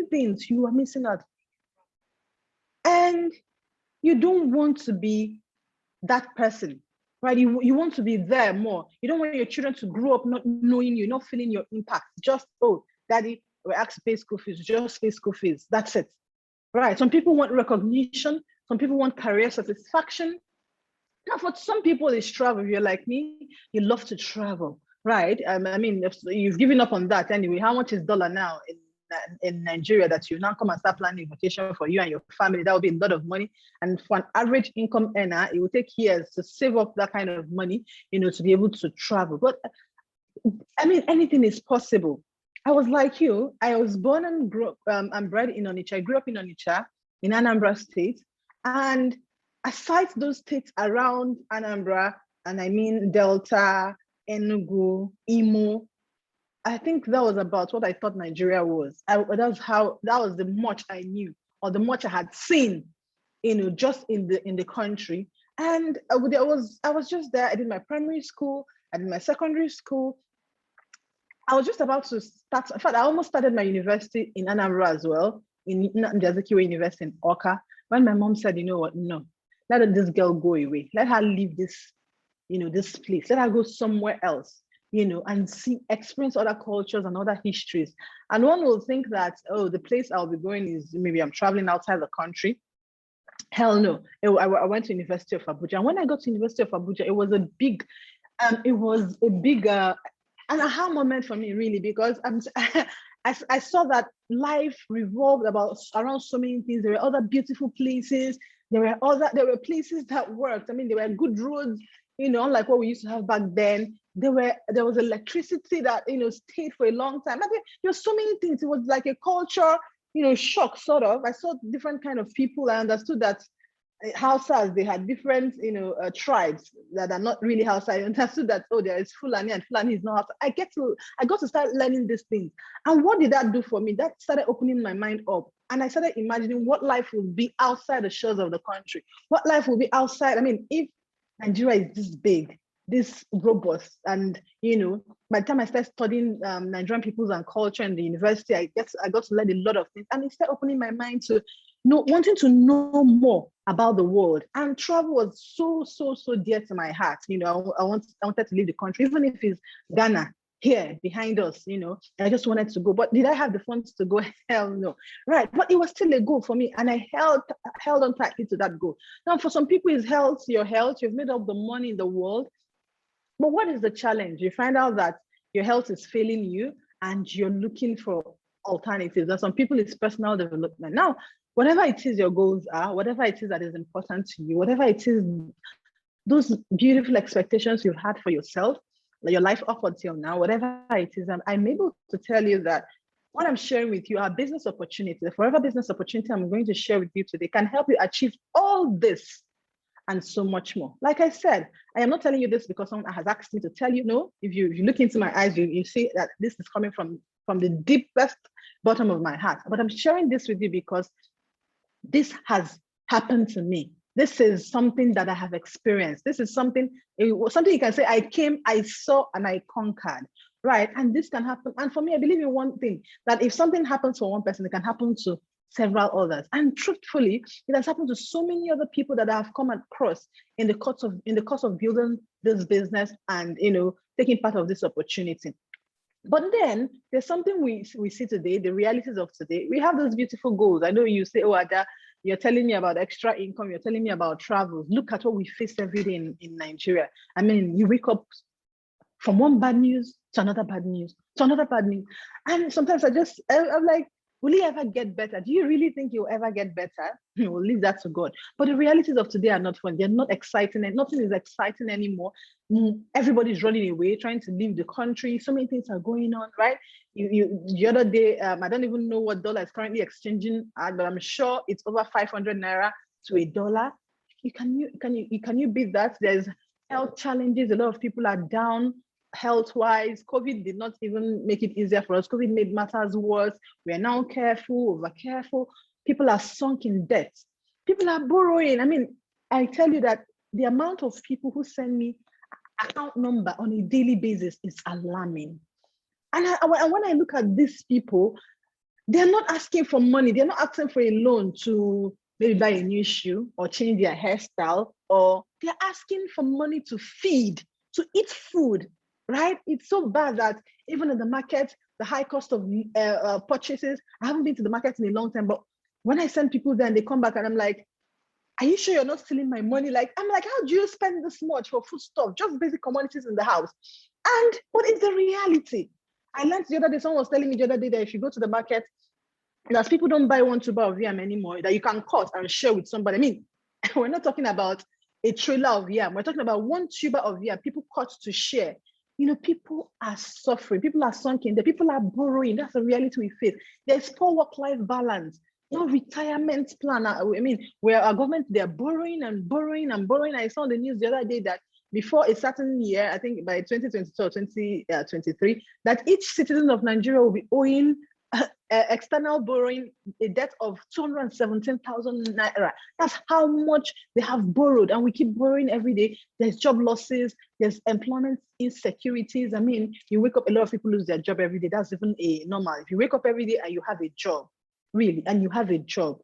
things you are missing out. And you don't want to be that person, right? You want to be there more. You don't want your children to grow up not knowing you, not feeling your impact. Just, oh, daddy, we asked to pay school fees, just pay school fees. That's it, right? Some people want recognition. Some people want career satisfaction. Now, for some people, it's travel. If you're like me, you love to travel, right? I mean, if you've given up on that anyway. How much is dollar now in Nigeria that you now come and start planning vacation for you and your family? That would be a lot of money. And for an average income earner, it will take years to save up that kind of money, to be able to travel. But I mean, anything is possible. I was like you. I was born and bred in Onitsha. I grew up in Onitsha, in Anambra State, and aside those states around Anambra, and I mean Delta, Enugu, Imo, I think that was about what I thought Nigeria was. That was the much I knew, or the much I had seen, just in the country. And I was just there. I did my primary school, I did my secondary school. I was just about to start. In fact, I almost started my university in Anambra as well, in Njazikiwe University in Oka, when my mom said, you know what, no, let this girl go away. Let her leave this, this place. Let her go somewhere else, and experience other cultures and other histories. And one will think that, oh, the place I'll be going is maybe I'm traveling outside the country. Hell no. I went to University of Abuja. And when I got to University of Abuja, it was a big an aha moment for me, really, because I saw that life revolved around so many things. There were other beautiful places. There were places that worked. I mean, there were good roads, unlike what we used to have back then. There was electricity that stayed for a long time. I mean, there were so many things. It was like a culture, shock, sort of. I saw different kind of people. I understood that Hausas, they had different, tribes that are not really Hausa. I understood that, oh, there is Fulani and Fulani is not Hausa. I got to start learning these things. And what did that do for me? That started opening my mind up. And I started imagining what life would be outside the shores of the country. What life will be outside. I mean, if Nigeria is this big, this robust, and by the time I started studying Nigerian peoples and culture in the university, I got to learn a lot of things. And it started opening my mind to wanting to know more about the world. And travel was so dear to my heart. I wanted to leave the country, even if it's Ghana here behind us. I just wanted to go. But did I have the funds to go? Hell no. Right. But it was still a goal for me. And I held on tightly to that goal. Now, for some people, it's health, your health. You've made all the money in the world. But what is the challenge? You find out that your health is failing you and you're looking for alternatives. And some people, it's personal development. Now, whatever it is your goals are, whatever it is that is important to you, whatever it is, those beautiful expectations you've had for yourself, your life up until now, whatever it is, I'm able to tell you that what I'm sharing with you are business opportunities. The forever business opportunity I'm going to share with you today can help you achieve all this and so much more. Like I said, I am not telling you this because someone has asked me to tell you. No, if you look into my eyes, you see that this is coming from the deepest bottom of my heart. But I'm sharing this with you because this has happened to me. This is something that I have experienced. This is something you can say, I came, I saw, and I conquered, right? And this can happen. And for me, I believe in one thing, that if something happens for one person, it can happen to several others. And truthfully, it has happened to so many other people that I have come across in the course of building this business and taking part of this opportunity. But then there's something we see today, the realities of today. We have those beautiful goals. I know you say, oh, Ada, you're telling me about extra income, you're telling me about travel. Look at what we face every day in Nigeria. I mean, you wake up from one bad news to another bad news to another bad news. And sometimes I'm like, will it ever get better? Do you really think you'll ever get better? We'll leave that to God. But the realities of today are not fun. They're not exciting, and nothing is exciting anymore. Everybody's running away, trying to leave the country. So many things are going on, right? The other day, I don't even know what dollar is currently exchanging at, but I'm sure it's over 500 naira to $1. Can you beat that? There's health challenges. A lot of people are down health-wise. COVID did not even make it easier for us. COVID made matters worse. We are now careful, over careful. People are sunk in debt. People are borrowing. I mean, I tell you that the amount of people who send me account number on a daily basis is alarming. And when I look at these people, They're not asking for money. They're not asking for a loan to maybe buy a new shoe or change their hairstyle, or they're asking for money to feed, to eat food, right? It's so bad that even in the market, the high cost of purchases, I haven't been to the market in a long time, but when I send people there and they come back and I'm like, are you sure you're not stealing my money? Like, I'm like, how do you spend this much for food stuff, just basic commodities in the house? And what is the reality? I learned the other day, someone was telling me the other day that if you go to the market, that people don't buy one tuber of yam anymore, that you can cut and share with somebody. I mean, we're not talking about a trailer of yam. We're talking about one tuber of yam, people cut to share. People are suffering. People are sunken. The people are borrowing. That's the reality we face. There's poor work-life balance. No retirement plan. I mean, where our government, they're borrowing and borrowing and borrowing. I saw on the news the other day that before a certain year, I think by 2022 or 2023, that each citizen of Nigeria will be owing external borrowing a debt of 217,000 naira. That's how much they have borrowed, and we keep borrowing every day. There's job losses, there's employment insecurities. I mean, you wake up, a lot of people lose their job every day. That's even a normal. If you wake up every day and you have a job, really, and you have a job,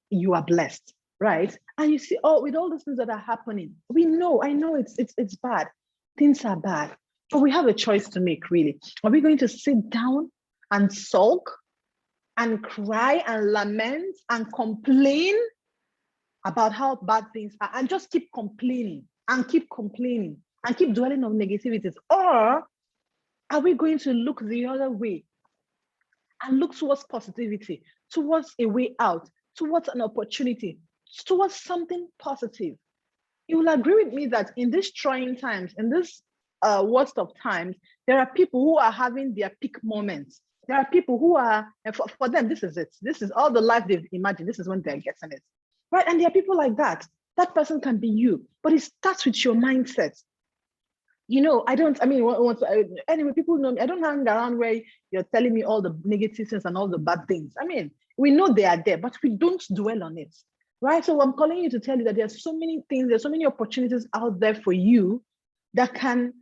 you are blessed, right? And you see, with all those things that are happening, I know it's bad. Things are bad, but we have a choice to make, really. Are we going to sit down and sulk and cry and lament and complain about how bad things are, and just keep complaining and keep complaining and keep dwelling on negativities? Or are we going to look the other way and look towards positivity, towards a way out, towards an opportunity, towards something positive? You will agree with me that in these trying times, in this worst of times, there are people who are having their peak moments. There are people who are, for them, this is it. This is all the life they've imagined. This is when they're getting it, right? And there are people like that. That person can be you, but it starts with your mindset. Anyway, people know me. I don't hang around where you're telling me all the negative things and all the bad things. I mean, we know they are there, but we don't dwell on it, right? So I'm calling you to tell you that there's so many things, there's so many opportunities out there for you that can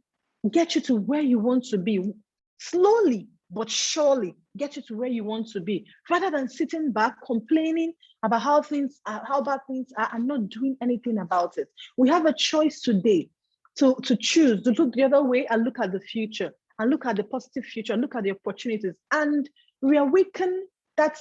get you to where you want to be, slowly but surely get you to where you want to be, rather than sitting back complaining about how bad things are, and not doing anything about it. We have a choice today to choose to look the other way and look at the future, and look at the positive future, and look at the opportunities, and reawaken that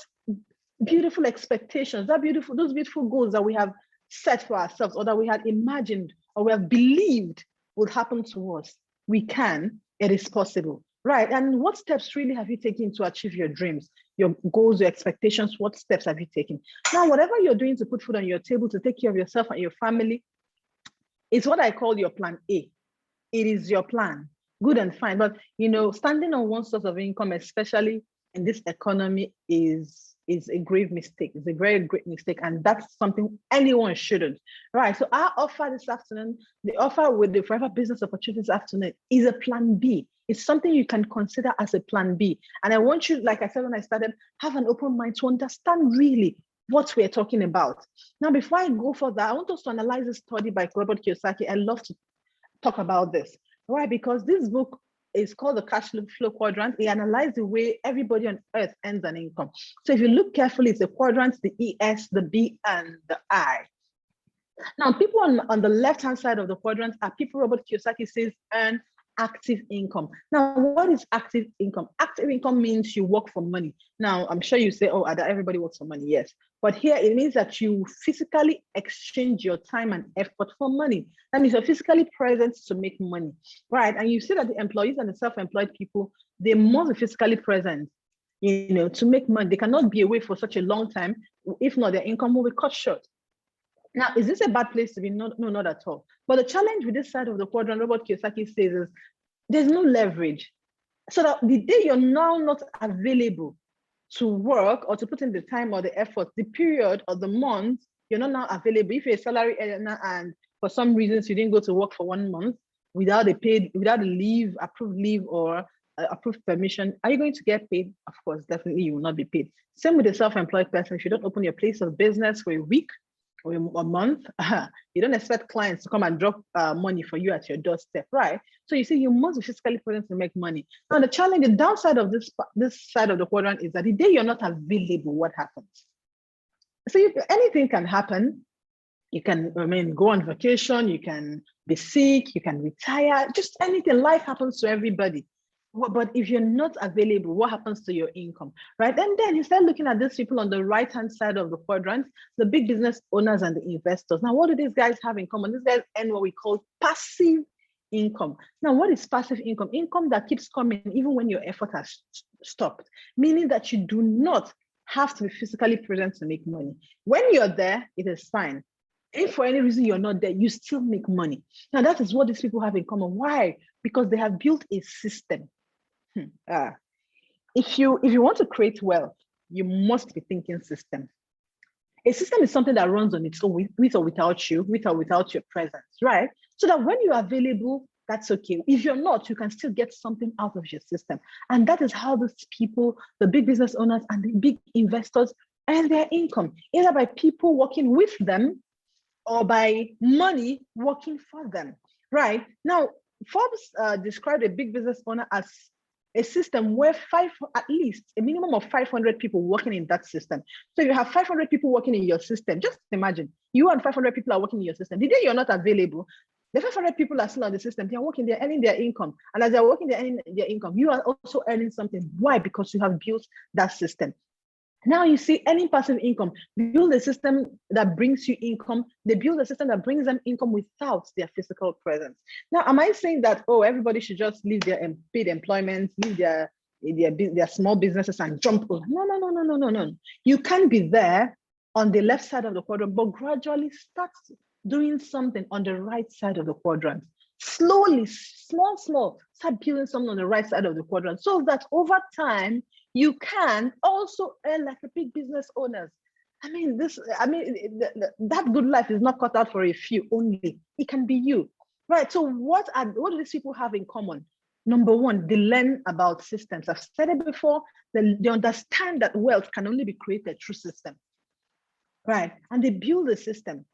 beautiful expectations, those beautiful goals that we have set for ourselves, or that we had imagined, or we have believed would happen to us. It is possible. Right. And what steps really have you taken to achieve your dreams, your goals, your expectations? What steps have you taken? Now, whatever you're doing to put food on your table, to take care of yourself and your family, is what I call your plan A. It is your plan. Good and fine. But, standing on one source of income, especially in this economy, is a grave mistake. It's a very great mistake. And that's something anyone shouldn't. Right. So our offer this afternoon, the offer with the Forever Business Opportunities afternoon, is a plan B. It's something you can consider as a plan B. And I want you, like I said when I started, have an open mind to understand really what we're talking about. Now, before I go further, I want us to analyze this study by Robert Kiyosaki. I love to talk about this. Why? Because this book is called the Cash Flow Quadrant. It analyzes the way everybody on earth earns an income. So if you look carefully, it's the quadrants, the ES, the B, and the I. Now, people on the left-hand side of the quadrant are people Robert Kiyosaki says earn active income. Now, what is active income? Active income means you work for money. Now, I'm sure you say, oh, Ada, everybody works for money. Yes. But here it means that you physically exchange your time and effort for money. That means you're physically present to make money, right? And you see that the employees and the self-employed people, they must be physically present, to make money. They cannot be away for such a long time. If not, their income will be cut short. Now, is this a bad place to be? No, not at all. But the challenge with this side of the quadrant, Robert Kiyosaki says, is there's no leverage. So that the day you're now not available to work or to put in the time or the effort, the period or the month, you're not now available. If you're a salary earner and for some reasons you didn't go to work for 1 month without a leave, approved leave, or approved permission, are you going to get paid? Of course, definitely you will not be paid. Same with a self-employed person. If you don't open your place of business for a week, or a month. You don't expect clients to come and drop money for you at your doorstep, right? So you see, you must be physically present to make money. Now, the challenge, the downside of this side of the quadrant is that the day you're not available, what happens? So anything can happen. You can, go on vacation, you can be sick, you can retire, just anything. Life happens to everybody. But if you're not available, what happens to your income, right? And then you start looking at these people on the right-hand side of the quadrant, the big business owners and the investors. Now, what do these guys have in common? These guys earn what we call passive income. Now, what is passive income? Income that keeps coming even when your effort has stopped, meaning that you do not have to be physically present to make money. When you're there, it is fine. If for any reason you're not there, you still make money. Now, that is what these people have in common. Why? Because they have built a system. If you want to create wealth, you must be thinking system. A system is something that runs on its own, with or without you, with or without your presence, right? So that when you're available, that's okay. If you're not, you can still get something out of your system. And that is how these people, the big business owners and the big investors, earn their income, either by people working with them or by money working for them, right? Now, Forbes described a big business owner as a system where at least a minimum of 500 people working in that system. So you have 500 people working in your system. Just imagine you and 500 people are working in your system. The day you're not available, the 500 people are still on the system. They're working, they're earning their income. And as they're working, they're earning their income. You are also earning something. Why? Because you have built that system. Now you see, any passive income, build a system that brings you income. They build a system that brings them income without their physical presence. Now, am I saying that, oh, everybody should just leave their paid employment, leave their small businesses and jump over? No. You can be there on the left side of the quadrant, but gradually start doing something on the right side of the quadrant. Slowly, small, start building something on the right side of the quadrant so that over time, you can also earn like a big business owners. That good life is not cut out for a few only. It can be you, right? So what do these people have in common? Number one, they learn about systems. I've said it before, they understand that wealth can only be created through systems, right? And they build a system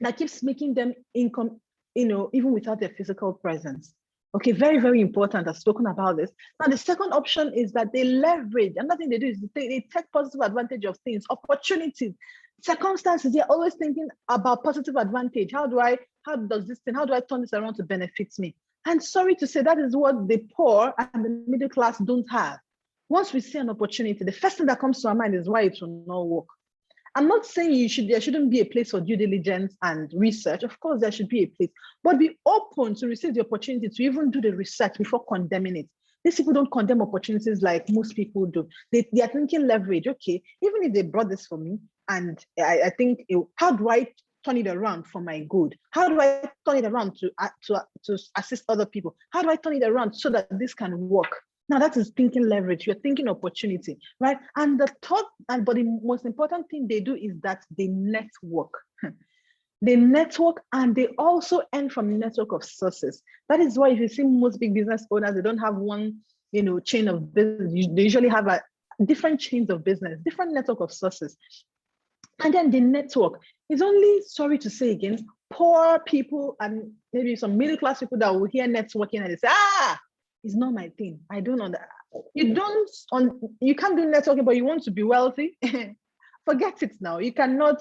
that keeps making them income, even without their physical presence. Okay, very, very important. I've spoken about this. Now, the second option is that they leverage. Another thing they do is they take positive advantage of things, opportunities, circumstances. They're always thinking about positive advantage. How do I turn this around to benefit me? And sorry to say, that is what the poor and the middle class don't have. Once we see an opportunity, the first thing that comes to our mind is why it will not work. I'm not saying there shouldn't be a place for due diligence and research. Of course, there should be a place, but be open to receive the opportunity to even do the research before condemning it. These people don't condemn opportunities like most people do. They are thinking leverage. Okay, even if they brought this for me, and I think, how do I turn it around for my good? How do I turn it around to assist other people? How do I turn it around so that this can work? Now that is thinking leverage. You're thinking opportunity, right? And but the most important thing they do is that they network. They network, and they also earn from a network of sources. That is why if you see most big business owners, they don't have one, chain of business. They usually have different chains of business, different network of sources. And then the network is only, sorry to say again, poor people and maybe some middle class people that will hear networking and they say, it's not my thing. I don't know that. You can't do networking, but you want to be wealthy. Forget it now. You cannot.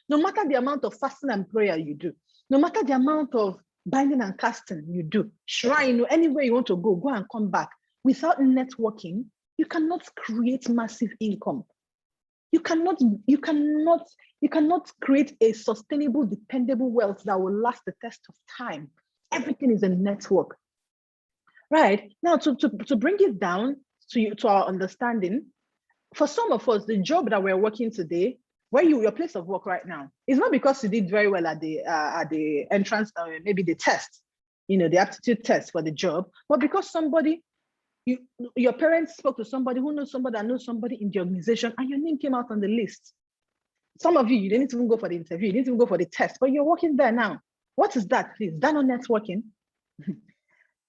No matter the amount of fasting and prayer you do, no matter the amount of binding and casting you do, shrine, anywhere you want to go and come back. Without networking, you cannot create massive income. You cannot create a sustainable, dependable wealth that will last the test of time. Everything is a network. Right now, to bring it down to our understanding, for some of us, the job that we're working today, your place of work right now, is not because you did very well at the entrance, maybe the test, the aptitude test for the job, but because your parents spoke to somebody who knows somebody that knows somebody in the organization, and your name came out on the list. Some of you didn't even go for the interview, you didn't even go for the test, but you're working there now. What is that, please? Is that not networking?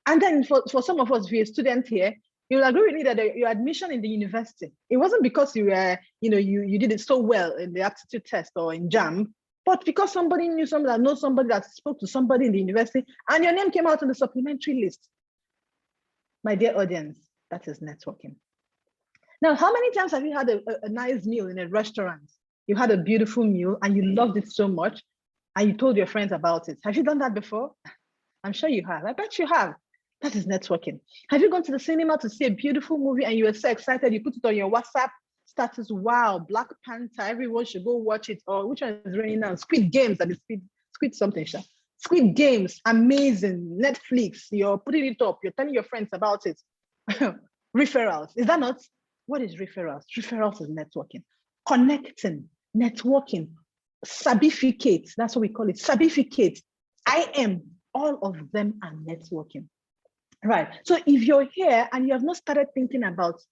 And then for some of us, if you're a student here, you'll agree with me that your admission in the university, it wasn't because you were, you did it so well in the aptitude test or in JAM. But because somebody knew somebody that knows somebody that spoke to somebody in the university, and your name came out on the supplementary list. My dear audience, that is networking. Now, how many times have you had a nice meal in a restaurant? You had a beautiful meal and you loved it so much, and you told your friends about it. Have you done that before? I'm sure you have. I bet you have. That is networking. Have you gone to the cinema to see a beautiful movie and you were so excited, you put it on your WhatsApp status? Wow, Black Panther, everyone should go watch it. Or which one is raining now? Squid Games, that is Squid something. Squid Games, amazing. Netflix, you're putting it up, you're telling your friends about it. Referrals, is that not? What is referrals? Referrals is networking. Connecting, networking, sabificate, that's what we call it, sabificate. I am, all of them are networking. Right. So if you're here and you have not started thinking about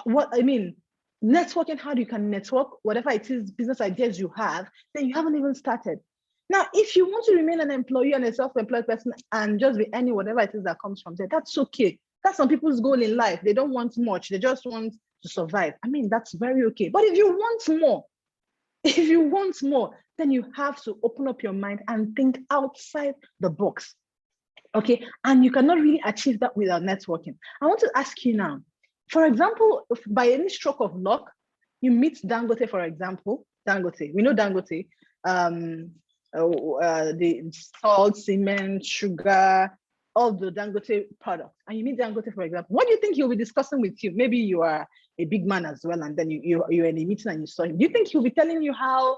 what I mean, networking, how you can network, whatever it is, business ideas you have, then you haven't even started. Now, if you want to remain an employee and a self-employed person and just be earning whatever it is that comes from there, that's okay. That's some people's goal in life. They don't want much. They just want to survive. I mean, that's very okay. But if you want more, then you have to open up your mind and think outside the box. Okay, and you cannot really achieve that without networking. I want to ask you now, for example, if by any stroke of luck, you meet Dangote, for example, Dangote, we know Dangote, the salt, cement, sugar, all the Dangote products, and you meet Dangote, for example, what do you think he'll be discussing with you? Maybe you are a big man as well, and then you're in a meeting and you saw him. Do you think he'll be telling you how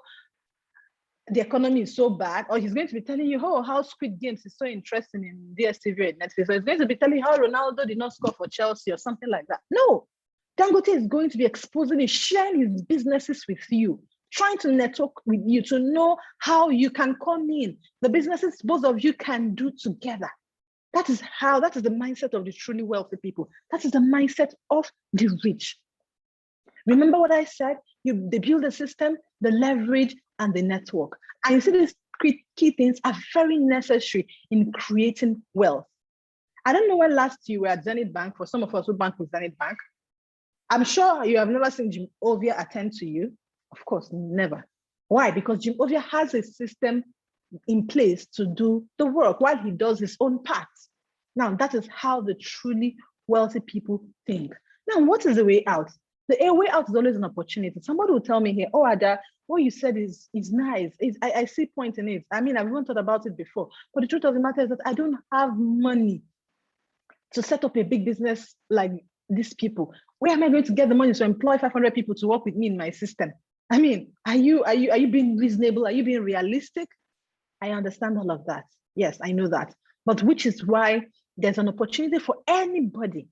the economy is so bad, or he's going to be telling you, oh, how Squid Games is so interesting in DSTV and Netflix, or he's going to be telling you how Ronaldo did not score for Chelsea or something like that? No, Dangote is going to be exposing and sharing his businesses with you, trying to network with you to know how you can come in, the businesses both of you can do together. That is the mindset of the truly wealthy people. That is the mindset of the rich. Remember what I said? They build a system, the leverage, and the network. And you see, these key things are very necessary in creating wealth. I don't know when last you were at Zenith Bank. For some of us who bank with Zenith Bank, I'm sure you have never seen Jim Ovia attend to you. Of course, never. Why? Because Jim Ovia has a system in place to do the work while he does his own part. Now, that is how the truly wealthy people think. Now, what is the way out? The way out is always an opportunity. Somebody will tell me here, oh, Ada, what you said is nice. I see point in it. I mean, I've even thought about it before. But the truth of the matter is that I don't have money to set up a big business like these people. Where am I going to get the money to employ 500 people to work with me in my system? I mean, are you being reasonable? Are you being realistic? I understand all of that. Yes, I know that. But which is why there's an opportunity for anybody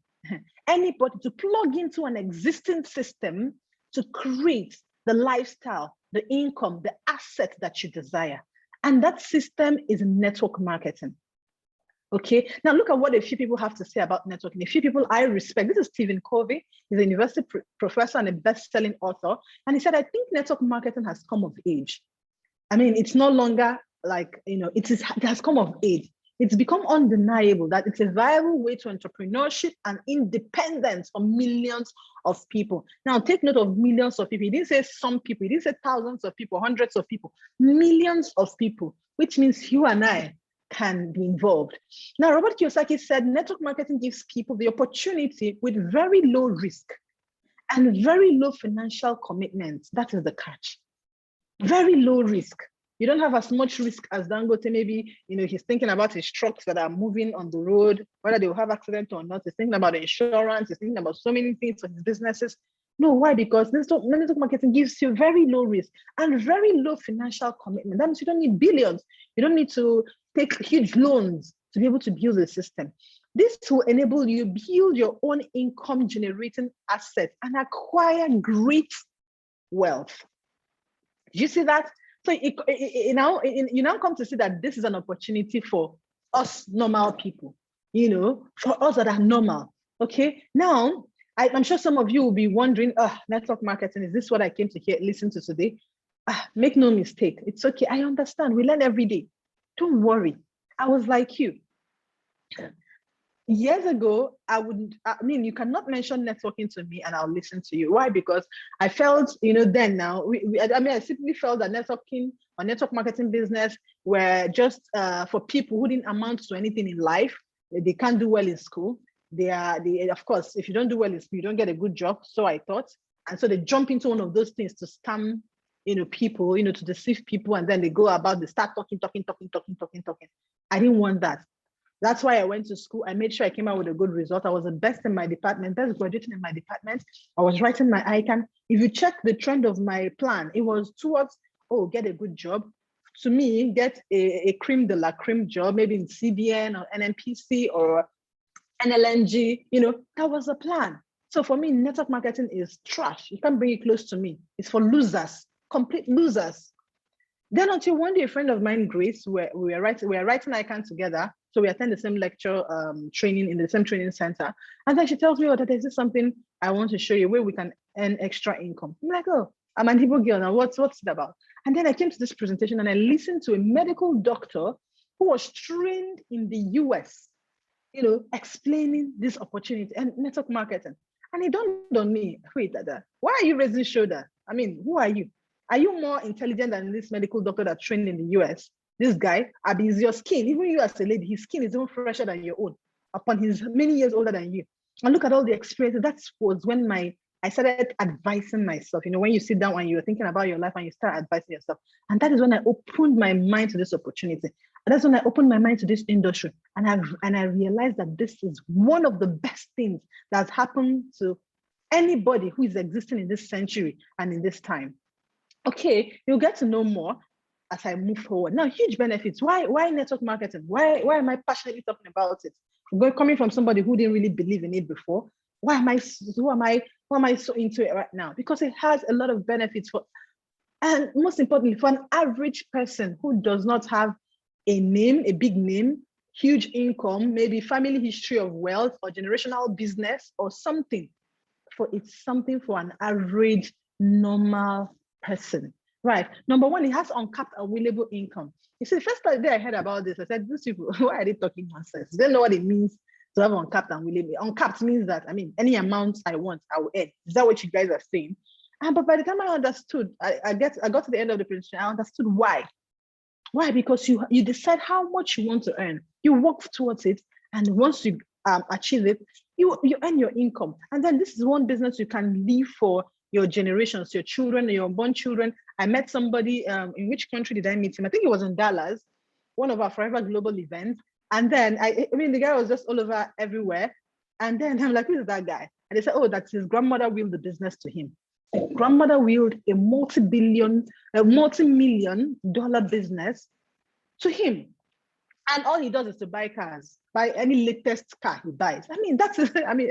to plug into an existing system to create the lifestyle, the income, the asset that you desire. And that system is network marketing. Okay, now look at what a few people have to say about networking. A few people I respect. This is Stephen Covey. He's a university professor and a best-selling author. And he said, I think network marketing has come of age. I mean, it's no longer like, it has come of age. It's become undeniable that it's a viable way to entrepreneurship and independence for millions of people. Now, take note of millions of people. He didn't say some people. He didn't say thousands of people, hundreds of people, millions of people, which means you and I can be involved. Now, Robert Kiyosaki said network marketing gives people the opportunity with very low risk and very low financial commitment. That is the catch. Very low risk. You don't have as much risk as Dangote. Maybe, he's thinking about his trucks that are moving on the road, whether they will have accident or not. He's thinking about insurance. He's thinking about so many things for his businesses. No, why? Because network marketing gives you very low risk and very low financial commitment. That means you don't need billions. You don't need to take huge loans to be able to build a system. This will enable you build your own income generating assets and acquire great wealth. Do you see that? So you now come to see that this is an opportunity for us normal people, for us that are normal. Okay. Now, I'm sure some of you will be wondering, network marketing, is this what I came to listen to today? Make no mistake. It's okay. I understand. We learn every day. Don't worry. I was like you. Years ago, I mean, you cannot mention networking to me and I'll listen to you. Why? Because I felt, then now, I mean, I simply felt that networking or network marketing business were just for people who didn't amount to anything in life. They can't do well in school. Of course, if you don't do well in school, you don't get a good job. So I thought. And so they jump into one of those things to scam, people, to deceive people. And then they go about, they start talking, talking, talking, talking, talking, talking. I didn't want that. That's why I went to school. I made sure I came out with a good result. I was the best in my department, best graduating in my department. I was writing my ICANN. If you check the trend of my plan, it was towards, get a good job. To me, get a creme de la creme job, maybe in CBN or NNPC or NLNG, that was the plan. So for me, network marketing is trash. You can't bring it close to me. It's for losers, complete losers. Then until one day, a friend of mine, Grace, we were writing ICANN together. So we attend the same lecture training in the same training center. And then she tells me, that there's something I want to show you where we can earn extra income. I'm like, I'm an Igbo girl now. What's it about? And then I came to this presentation and I listened to a medical doctor who was trained in the US, explaining this opportunity and network marketing. And it dawned on me, wait, Dada, why are you raising shoulder? I mean, who are you? Are you more intelligent than this medical doctor that trained in the US? This guy, Abi, is your skin, even you as a lady, his skin is even fresher than your own, upon he's many years older than you. And look at all the experiences. That was when I started advising myself. When you sit down and you're thinking about your life and you start advising yourself. And that is when I opened my mind to this opportunity. And that's when I opened my mind to this industry. And I realized that this is one of the best things that's happened to anybody who is existing in this century and in this time. Okay, you'll get to know more as I move forward. Now, huge benefits. Why network marketing? Why am I passionately talking about it? Coming from somebody who didn't really believe in it before. Why am I so into it right now? Because it has a lot of benefits and most importantly, for an average person who does not have a big name, huge income, maybe family history of wealth or generational business or something. It's something for an average, normal person. Right. Number one, it has uncapped available income. You see, the first day I heard about this, I said, these people, why are they talking nonsense? They don't know what it means to have uncapped and available. Uncapped means that, any amount I want, I will earn. Is that what you guys are saying? But by the time I understood, I got to the end of the presentation, I understood why. Why? Because you decide how much you want to earn. You work towards it. And once you achieve it, you earn your income. And then this is one business you can leave for your generations, your children, your unborn children. I met somebody, in which country did I meet him? I think it was in Dallas, one of our Forever Global events. And then, the guy was just all over everywhere. And then I'm like, who is that guy? And they said, that's his grandmother willed the business to him. His grandmother willed a multi-million dollar business to him. And all he does is to buy cars, buy any latest car he buys. I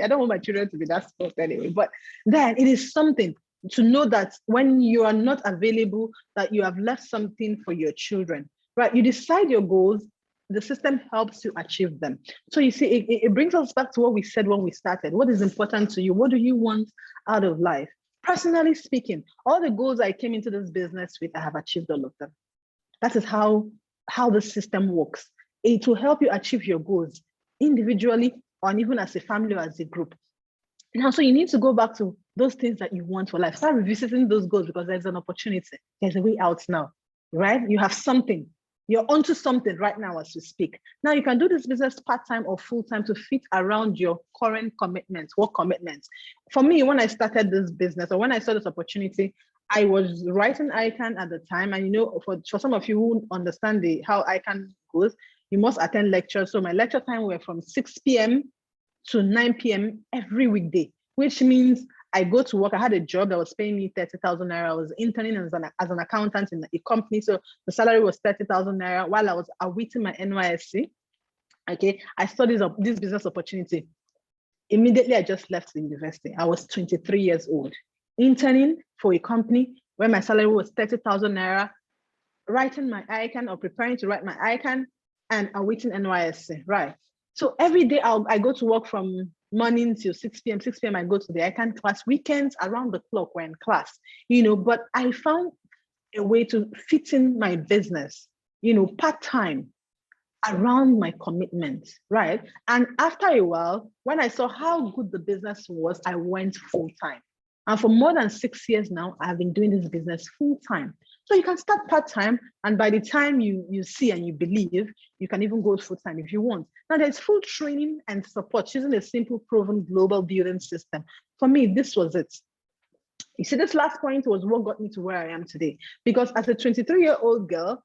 don't want my children to be that spoiled anyway, but then it is something to know that when you are not available, that you have left something for your children, right? You decide your goals, the system helps you achieve them. So you see, it brings us back to what we said when we started. What is important to you? What do you want out of life? Personally speaking, all the goals I came into this business with, I have achieved all of them. That is how the system works. It will help you achieve your goals individually or even as a family or as a group. Now, so you need to go back to those things that you want for life. Start revisiting those goals because there's an opportunity. There's a way out now, right? You have something. You're onto something right now as we speak. Now you can do this business part-time or full-time to fit around your current commitments, work commitments. For me, when I started this business or when I saw this opportunity, I was writing ICANN at the time. And for some of you who understand how ICANN goes, you must attend lectures. So my lecture time were from 6 p.m. to 9 p.m. every weekday, which means I go to work. I had a job that was paying me 30,000 naira. I was interning as an accountant in a company. So the salary was 30,000 naira while I was awaiting my NYSC. Okay, I saw this business opportunity. Immediately, I just left the university. I was 23 years old, interning for a company where my salary was 30,000 naira, writing my ICANN or preparing to write my ICANN and awaiting NYSC, right? So every day I go to work from morning till 6 p.m. 6 p.m. I go to the ICANN class. Weekends around the clock we're in class, but I found a way to fit in my business, part-time. around my commitment, right? And after a while, when I saw how good the business was, I went full time. And for more than 6 years now, I've been doing this business full time. So you can start part time, and by the time you see and you believe, you can even go full time if you want. Now, there's full training and support using a simple, proven global building system. For me, this was it. You see, this last point was what got me to where I am today. Because as a 23-year-old girl,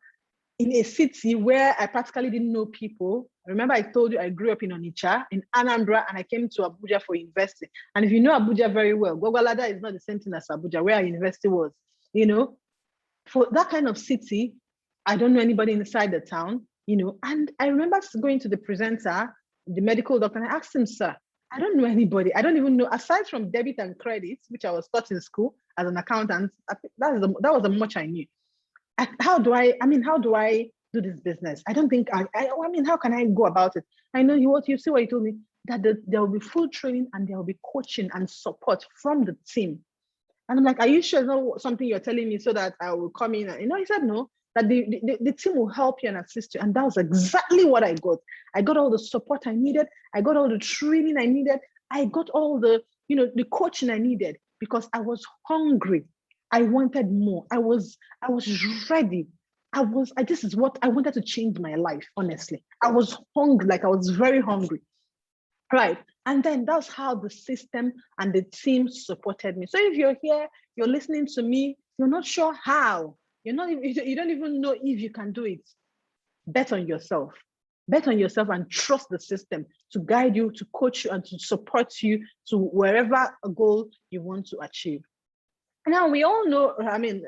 in a city where I practically didn't know people. Remember, I told you I grew up in Onitsha, in Anambra, and I came to Abuja for university. And if you know Abuja very well, Gwagwalada is not the same thing as Abuja, where our university was. For that kind of city, I don't know anybody inside the town, And I remember going to the presenter, the medical doctor, and I asked him, sir, I don't know anybody. I don't even know, aside from debit and credit, which I was taught in school as an accountant, that was the much I knew. How do I do this business? I don't think, how can I go about it? I know you see what he told me, that there will be full training and there will be coaching and support from the team. And I'm like, are you sure it's not something you're telling me so that I will come in? And, he said, no, that the team will help you and assist you. And that was exactly what I got. I got all the support I needed. I got all the training I needed. I got all the coaching I needed because I was hungry. I wanted more. I was ready. This is what I wanted to change my life, honestly. I was hungry, like I was very hungry. Right. And then that's how the system and the team supported me. So if you're here, you're listening to me, you're not sure how, you don't even know if you can do it. Bet on yourself. Bet on yourself and trust the system to guide you, to coach you, and to support you to wherever goal you want to achieve. Now, we all know,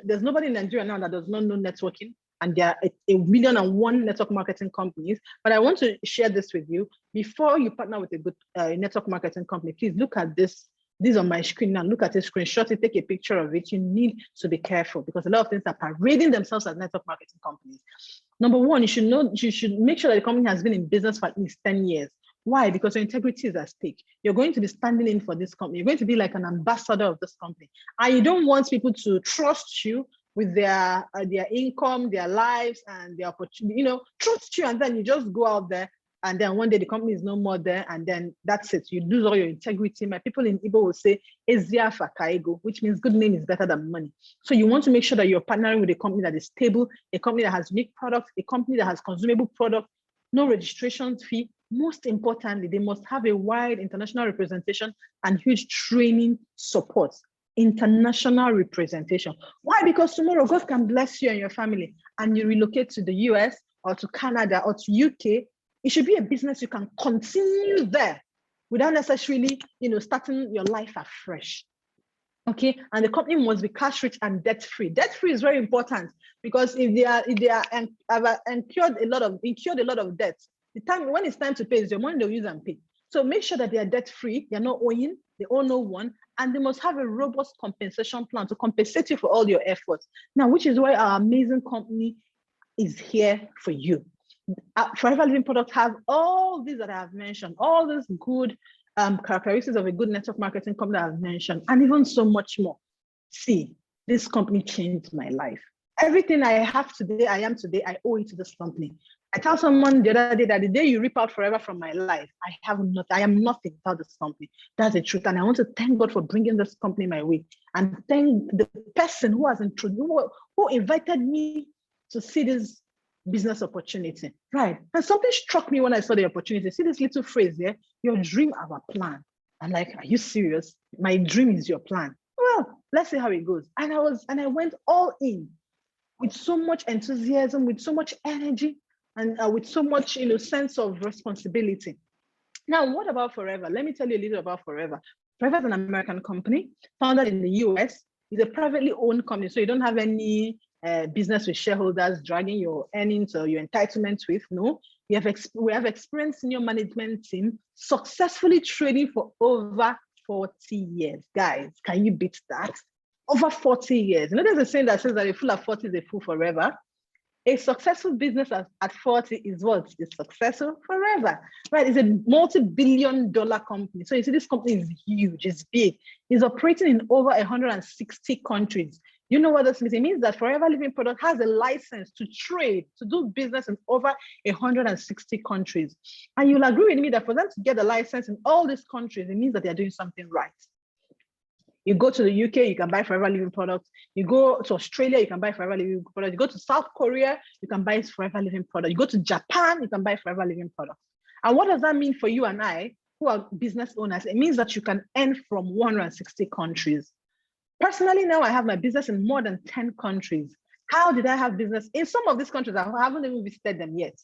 there's nobody in Nigeria now that does not know networking, and there are 1,000,001 network marketing companies. But I want to share this with you. Before you partner with a good network marketing company, please look at this. This on my screen now. Look at it, screenshot it, take a picture of it. You need to be careful because a lot of things are parading themselves as network marketing companies. Number one, you should make sure that the company has been in business for at least 10 years. Why? Because your integrity is at stake. You're going to be standing in for this company. You're going to be like an ambassador of this company. And you don't want people to trust you with their income, their lives, and their opportunity, trust you, and then you just go out there, and then one day the company is no more there, and then that's it. You lose all your integrity. My people in Igbo will say, Ezia Fakaigo, which means good name is better than money. So you want to make sure that you're partnering with a company that is stable, a company that has unique products, a company that has consumable products, no registration fee. Most importantly, they must have a wide international representation and huge training support. International representation. Why? Because tomorrow God can bless you and your family and you relocate to the US or to Canada or to UK. It should be a business you can continue there without necessarily, starting your life afresh. Okay, and the company must be cash rich and debt free. Debt free is very important because if they have incurred a lot of debt, when it's time to pay, is your money they'll use and pay. So make sure that they are debt free, they're not owing, they owe no one, and they must have a robust compensation plan to compensate you for all your efforts. Now, which is why our amazing company is here for you. Forever Living products have all these that I have mentioned, all these good characteristics of a good network marketing company that I've mentioned, and even so much more. See, this company changed my life. Everything I have today, I am today, I owe it to this company. I tell someone the other day that the day you rip out forever from my life, I am nothing without this company. That's the truth. And I want to thank God for bringing this company my way and thank the person who has who invited me to see this business opportunity. Right. And something struck me when I saw the opportunity. See this little phrase there, your dream, our plan. I'm like, are you serious? My dream is your plan. Well, let's see how it goes. And I went all in with so much enthusiasm, with so much energy, and with so much sense of responsibility. Now, what about Forever? Let me tell you a little about Forever. Forever is an American company founded in the US. It's a privately owned company, so you don't have any business with shareholders dragging your earnings or your entitlements with. No, we have experienced senior management team successfully trading for over 40 years. Guys, can you beat that? Over 40 years. There's a saying that says that a fool at 40 is a fool forever. A successful business at 40 is what? Is successful forever, right? It's a multi-billion-dollar company. So you see, this company is huge, it's big. It's operating in over 160 countries. You know what this means? It means that Forever Living Product has a license to trade, to do business in over 160 countries. And you'll agree with me that for them to get a license in all these countries, it means that they're doing something right. You go to the UK, you can buy Forever Living products. You go to Australia, you can buy Forever Living products. You go to South Korea, you can buy Forever Living products. You go to Japan, you can buy Forever Living products. And what does that mean for you and I, who are business owners? It means that you can earn from 160 countries. Personally, now I have my business in more than 10 countries. How did I have business in some of these countries? I haven't even visited them yet,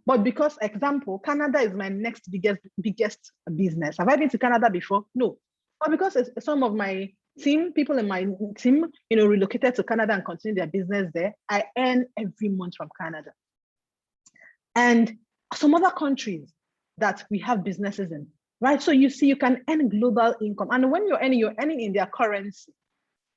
but because, example, Canada is my next biggest business. Have I been to Canada before? No. But because some of my people in my team, relocated to Canada and continue their business there, I earn every month from Canada. And some other countries that we have businesses in, right? So you see, you can earn global income. And when you're earning in their currency,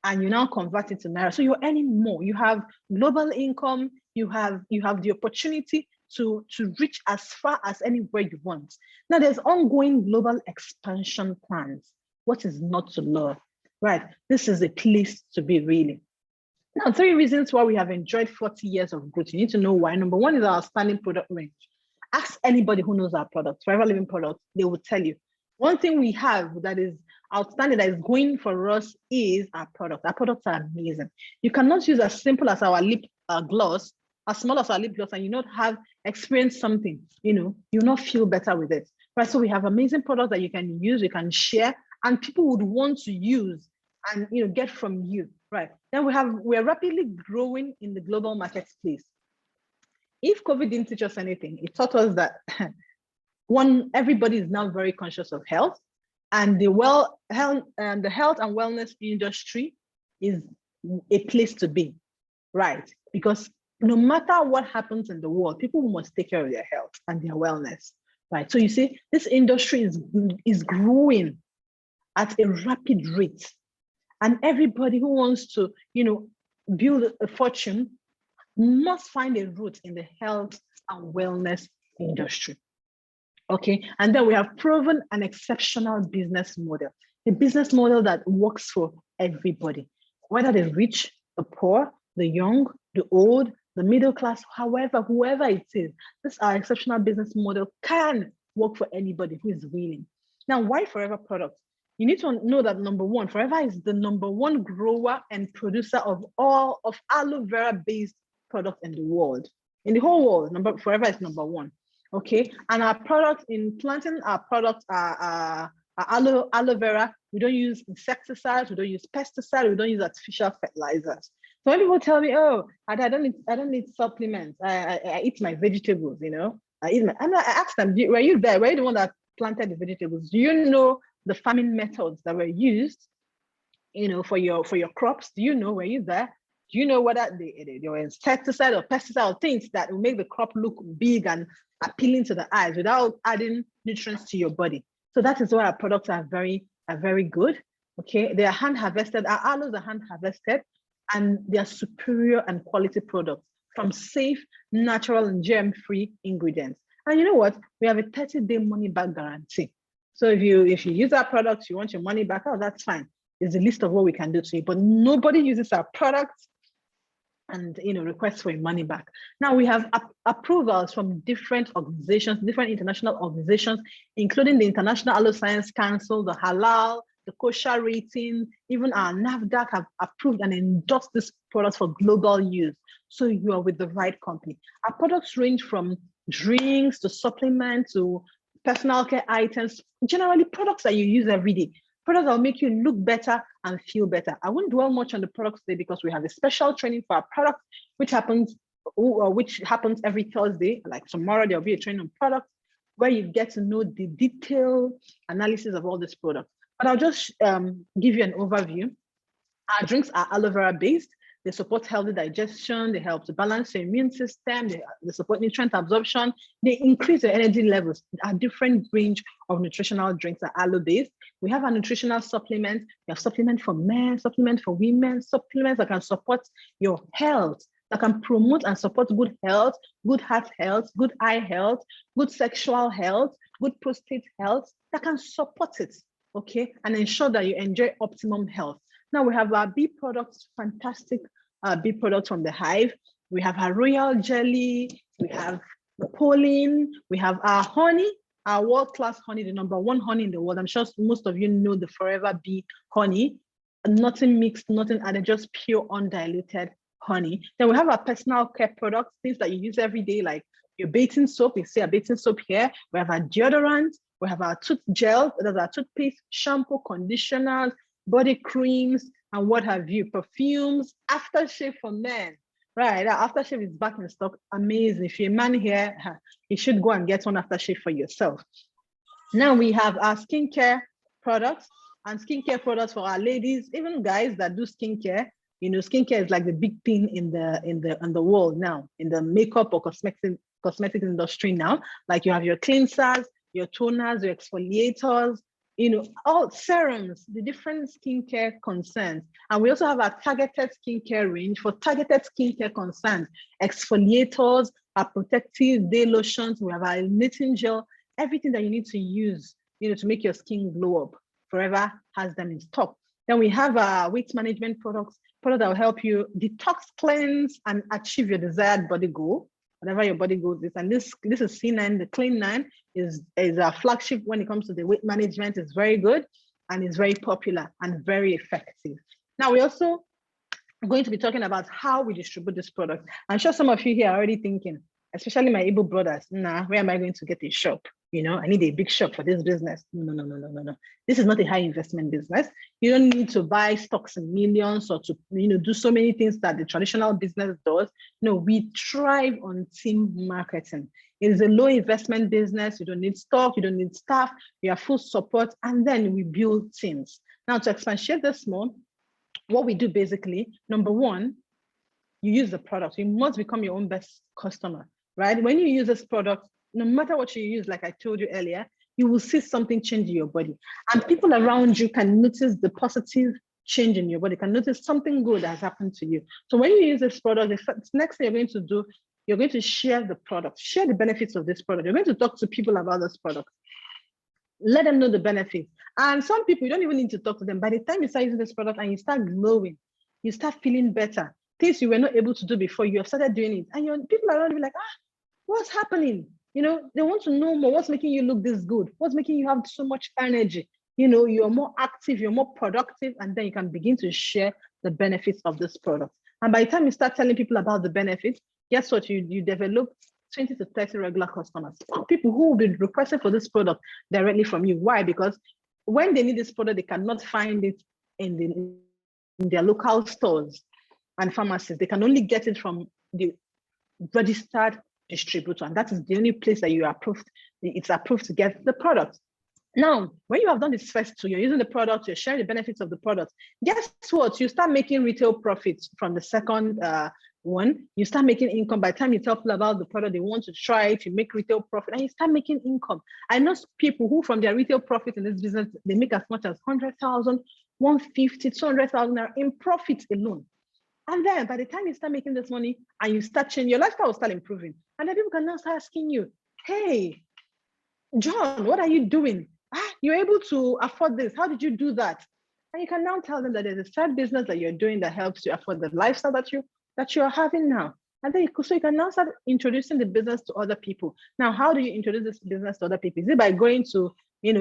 and you now convert it to Naira. So you're earning more. You have global income. You have the opportunity to reach as far as anywhere you want. Now there's ongoing global expansion plans. What is not to love, right? This is a place to be, really. Now, 3 reasons why we have enjoyed 40 years of growth. You need to know why. Number 1 is our outstanding product range. Ask anybody who knows our products, Forever Living products, they will tell you. One thing we have that is outstanding, that is going for us, is our products. Our products are amazing. You cannot use as simple as our lip gloss, as small as our lip gloss, and you not have experienced something, you'll not feel better with it. Right? So we have amazing products that you can use, you can share, and people would want to use and get from you. Right. Then we're rapidly growing in the global marketplace. If COVID didn't teach us anything, it taught us that everybody is now very conscious of health, and the health and wellness industry is a place to be, right? Because no matter what happens in the world, people must take care of their health and their wellness, right? So you see, this industry is growing at a rapid rate, and everybody who wants to, build a fortune must find a route in the health and wellness industry. Okay, and then we have proven an exceptional business model, a business model that works for everybody, whether the rich, the poor, the young, the old, the middle class, whoever it is. This our exceptional business model can work for anybody who is willing. Now, why Forever products? You need to know that number 1, Forever is the number 1 grower and producer of all of aloe vera based products in the world. In the whole world, Forever is number 1. Okay, and our products, in planting our products are aloe vera. We don't use insecticides, we don't use pesticides, we don't use artificial fertilizers. So when people tell me, "Oh, I don't need supplements. I eat my vegetables," I ask them, "Were you there? Were you the one that planted the vegetables? Do you know the farming methods that were used, for your crops? Do you know? Were you there? Do you know whether they were insecticide or pesticide or things that will make the crop look big and appealing to the eyes without adding nutrients to your body?" So that is why our products are very good. Okay, they are hand harvested. Our aloes are hand harvested, and they are superior and quality products from safe, natural, and germ-free ingredients. And you know what? We have a 30-day money-back guarantee. So if you use our products, you want your money back, that's fine. It's a list of what we can do to you. But nobody uses our products and requests for your money back. Now we have approvals from different organizations, different international organizations, including the International Aloe Science Council, the Halal, the kosher rating, even our NAFDAC have approved and endorsed these products for global use. So you are with the right company. Our products range from drinks to supplements to personal care items, generally products that you use every day. Products that will make you look better and feel better. I won't dwell much on the products today because we have a special training for our products, which happens every Thursday. Like tomorrow, there'll be a training on products where you get to know the detailed analysis of all these products. But I'll just give you an overview. Our drinks are aloe vera based. They support healthy digestion. They help to balance your immune system. They support nutrient absorption. They increase your energy levels. A different range of nutritional drinks are aloe based. We have a nutritional supplement. We have supplement for men, supplement for women, supplements that can support your health, that can promote and support good health, good heart health, good eye health, good sexual health, good prostate health, that can support it, okay, and ensure that you enjoy optimum health. Now we have our bee products, fantastic bee products from the hive. We have our royal jelly, we have the pollen, we have our honey, our world-class honey, the #1 honey in the world. I'm sure most of you know the Forever Bee honey. Nothing mixed, nothing added, just pure undiluted honey. Then we have our personal care products, things that you use every day, like your bathing soap. You see a bathing soap here. We have our deodorant, we have our tooth gel, that's our toothpaste, shampoo, conditioners, body creams, and what have you, perfumes, aftershave for men. Right, that aftershave is back in stock. Amazing. If you're a man here, you should go and get one aftershave for yourself. Now we have our skincare products and skincare products for our ladies, even guys that do skincare. You know, skincare is like the big thing in the world now, in the makeup or cosmetic industry now. Like you have your cleansers, your toners, your exfoliators, you know, all serums, the different skincare concerns. And we also have our targeted skincare range for targeted skincare concerns, exfoliators, our protective day lotions, we have our knitting gel, everything that you need to use, you know, to make your skin glow up. Forever has them in stock. Then we have our weight management products that will help you detox, cleanse, and achieve your desired body goal, whatever your body goal is. And this is C9, the Clean 9 is our flagship when it comes to the weight management. It's very good and it's very popular and very effective. Now we also are going to be talking about how we distribute this product. I'm sure some of you here are already thinking, especially my able brothers, nah, where am I going to get a shop? You know, I need a big shop for this business. No. This is not a high investment business. You don't need to buy stocks in millions or to, you know, do so many things that the traditional business does. No, we thrive on team marketing. It is a low investment business. You don't need stock, you don't need staff, you have full support, and then we build teams. Now to expatiate this more, what we do basically, #1, you use the product. You must become your own best customer, right? When you use this product, no matter what you use, like I told you earlier, you will see something change in your body. And people around you can notice the positive change in your body, can notice something good has happened to you. So when you use this product, the next thing you're going to do, you're going to share the product, share the benefits of this product. You're going to talk to people about this product. Let them know the benefits. And some people, you don't even need to talk to them. By the time you start using this product and you start glowing, you start feeling better. Things you were not able to do before, you have started doing it. And people around you like, what's happening? You know, they want to know more. What's making you look this good? What's making you have so much energy? You know, you're more active, you're more productive, and then you can begin to share the benefits of this product. And by the time you start telling people about the benefits, guess what? You develop 20 to 30 regular customers, people who will be requesting for this product directly from you. Why? Because when they need this product, they cannot find it in their local stores and pharmacies. They can only get it from the registered distributor, and that is the only place that it's approved to get the product. Now, when you have done this first two, you're using the product, you're sharing the benefits of the product, guess what? You start making retail profits from the second one. You start making income. By the time you tell people about the product, they want to try it, you make retail profit, and you start making income. I know people who from their retail profit in this business, they make as much as 100,000, 150, 200,000 in profit alone. And then by the time you start making this money and you start changing, your lifestyle will start improving. And then people can now start asking you, hey, John, what are you doing? You're able to afford this. How did you do that? And you can now tell them that there's a side business that you're doing that helps you afford the lifestyle that you're having now. And then so you can now start introducing the business to other people. Now, how do you introduce this business to other people? Is it by going to,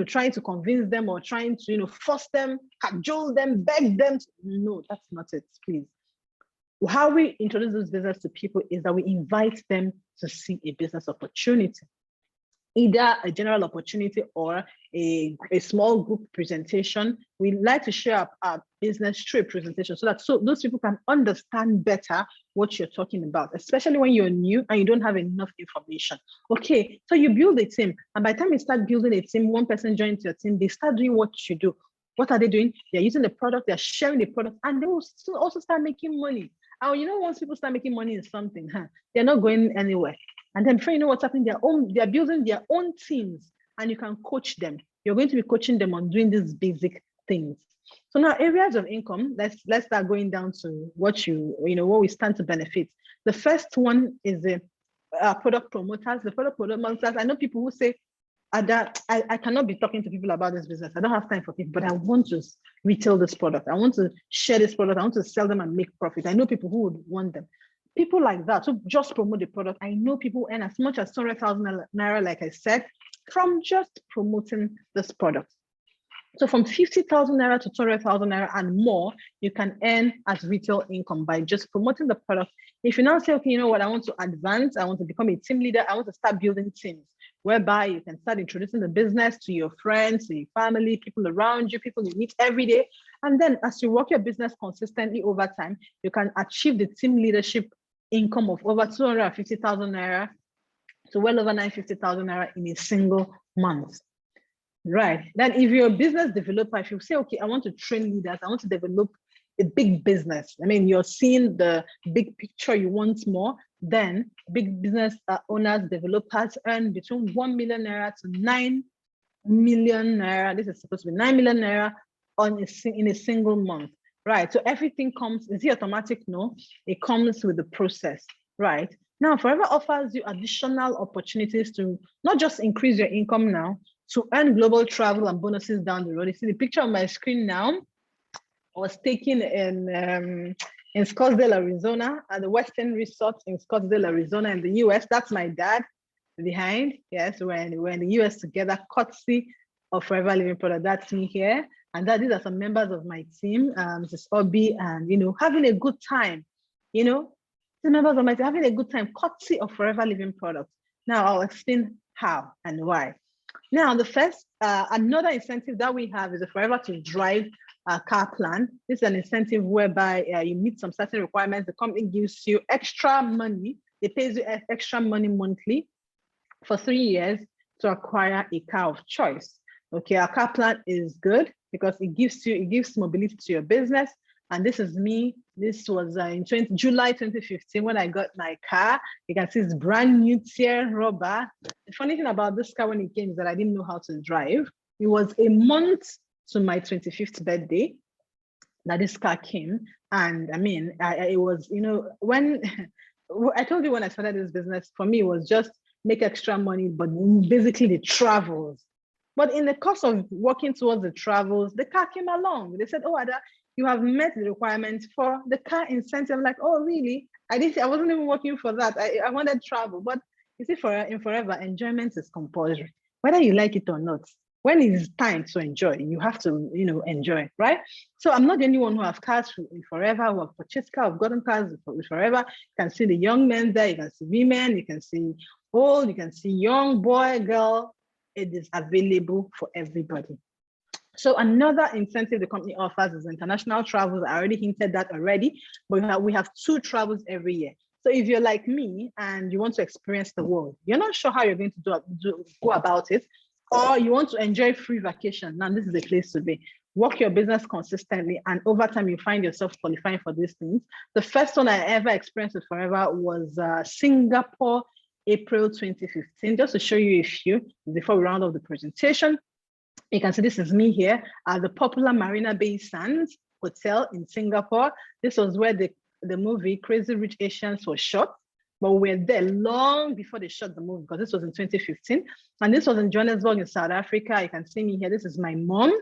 trying to convince them or trying to, force them, cajole them, beg them? No, that's not it, please. How we introduce this business to people is that we invite them to see a business opportunity, either a general opportunity or a small group presentation. We like to share our business through a presentation so those people can understand better what you're talking about, especially when you're new and you don't have enough information. Okay, so you build a team, and by the time you start building a team, one person joins your team, they start doing what you do. What are they doing? They're using the product, they're sharing the product, and they will also start making money. And once people start making money in something, they're not going anywhere. And then before you know what's happening, they're building their own teams, and you can coach them. You're going to be coaching them on doing these basic things. So now, areas of income, let's start going down to what what we stand to benefit. The first one is the product promoters. The product promoters, I know people who say, I cannot be talking to people about this business. I don't have time for people, but I want to retail this product. I want to share this product. I want to sell them and make profit. I know people who would want them. People like that who just promote the product. I know people earn as much as 200,000 naira, like I said, from just promoting this product. So from 50,000 naira to 200,000 naira and more, you can earn as retail income by just promoting the product. If you now say, okay, you know what, I want to advance, I want to become a team leader, I want to start building teams, whereby you can start introducing the business to your friends, to your family, people around you, people you meet every day. And then as you work your business consistently over time, you can achieve the team leadership income of over 250,000 naira to well over 950,000 naira in a single month. Right. Then if you're a business developer, if you say, okay, I want to train leaders, I want to develop a big business. I mean, you're seeing the big picture, you want more, then big business owners, developers earn between 1 million naira to 9 million naira. This is supposed to be 9 million naira in a single month. Right. So everything comes, is it automatic? No, it comes with the process. Right. Now, Forever offers you additional opportunities to not just increase your income now, to earn global travel and bonuses down the road. You see the picture on my screen now was taken in Scottsdale, Arizona, at the Western Resort in Scottsdale, Arizona, in the US. That's my dad behind. Yes, we're in the US together, courtesy of Forever Living Product. That's me here. And these are some members of my team, Mrs. Obi, and having a good time. The members of my team having a good time, courtesy of Forever Living Product. Now I'll explain how and why. Now, the first, another incentive that we have is a Forever to Drive car plan. This is an incentive whereby you meet some certain requirements. The company gives you extra money. It pays you extra money monthly for 3 years to acquire a car of choice. Okay, our car plan is good because it gives mobility to your business. And this is me. This was in July 2015 when I got my car. You can see it's brand new tier rubber. The funny thing about this car when it came is that I didn't know how to drive. It was a month to my 25th birthday that this car came. And I mean, it was, when I told you when I started this business, for me, it was just make extra money, but basically the travels. But in the course of working towards the travels, the car came along. They said, oh, Ada, you have met the requirements for the car incentive. I'm like, oh, really? I wasn't even working for that. I wanted travel. But you see, in Forever, enjoyment is compulsory, whether you like it or not. When it's time to enjoy, you have to, enjoy, right? So I'm not the only one who have cars in Forever, who have purchased cars, who've gotten cars with Forever. You can see the young men there, you can see women, you can see old, you can see young boy, girl. It is available for everybody. So another incentive the company offers is international travels. I already hinted that already, but we have 2 travels every year. So if you're like me and you want to experience the world, you're not sure how you're going to go about it, or you want to enjoy free vacation, now this is the place to be. Work your business consistently, and over time you find yourself qualifying for these things. The first one I ever experienced with Forever was Singapore, April 2015. Just to show you a few before we round off the presentation. You can see this is me here at the popular Marina Bay Sands Hotel in Singapore. This was where the movie Crazy Rich Asians was shot, but we were there long before they shot the movie because this was in 2015. And this was in Johannesburg in South Africa. You can see me here. This is my mom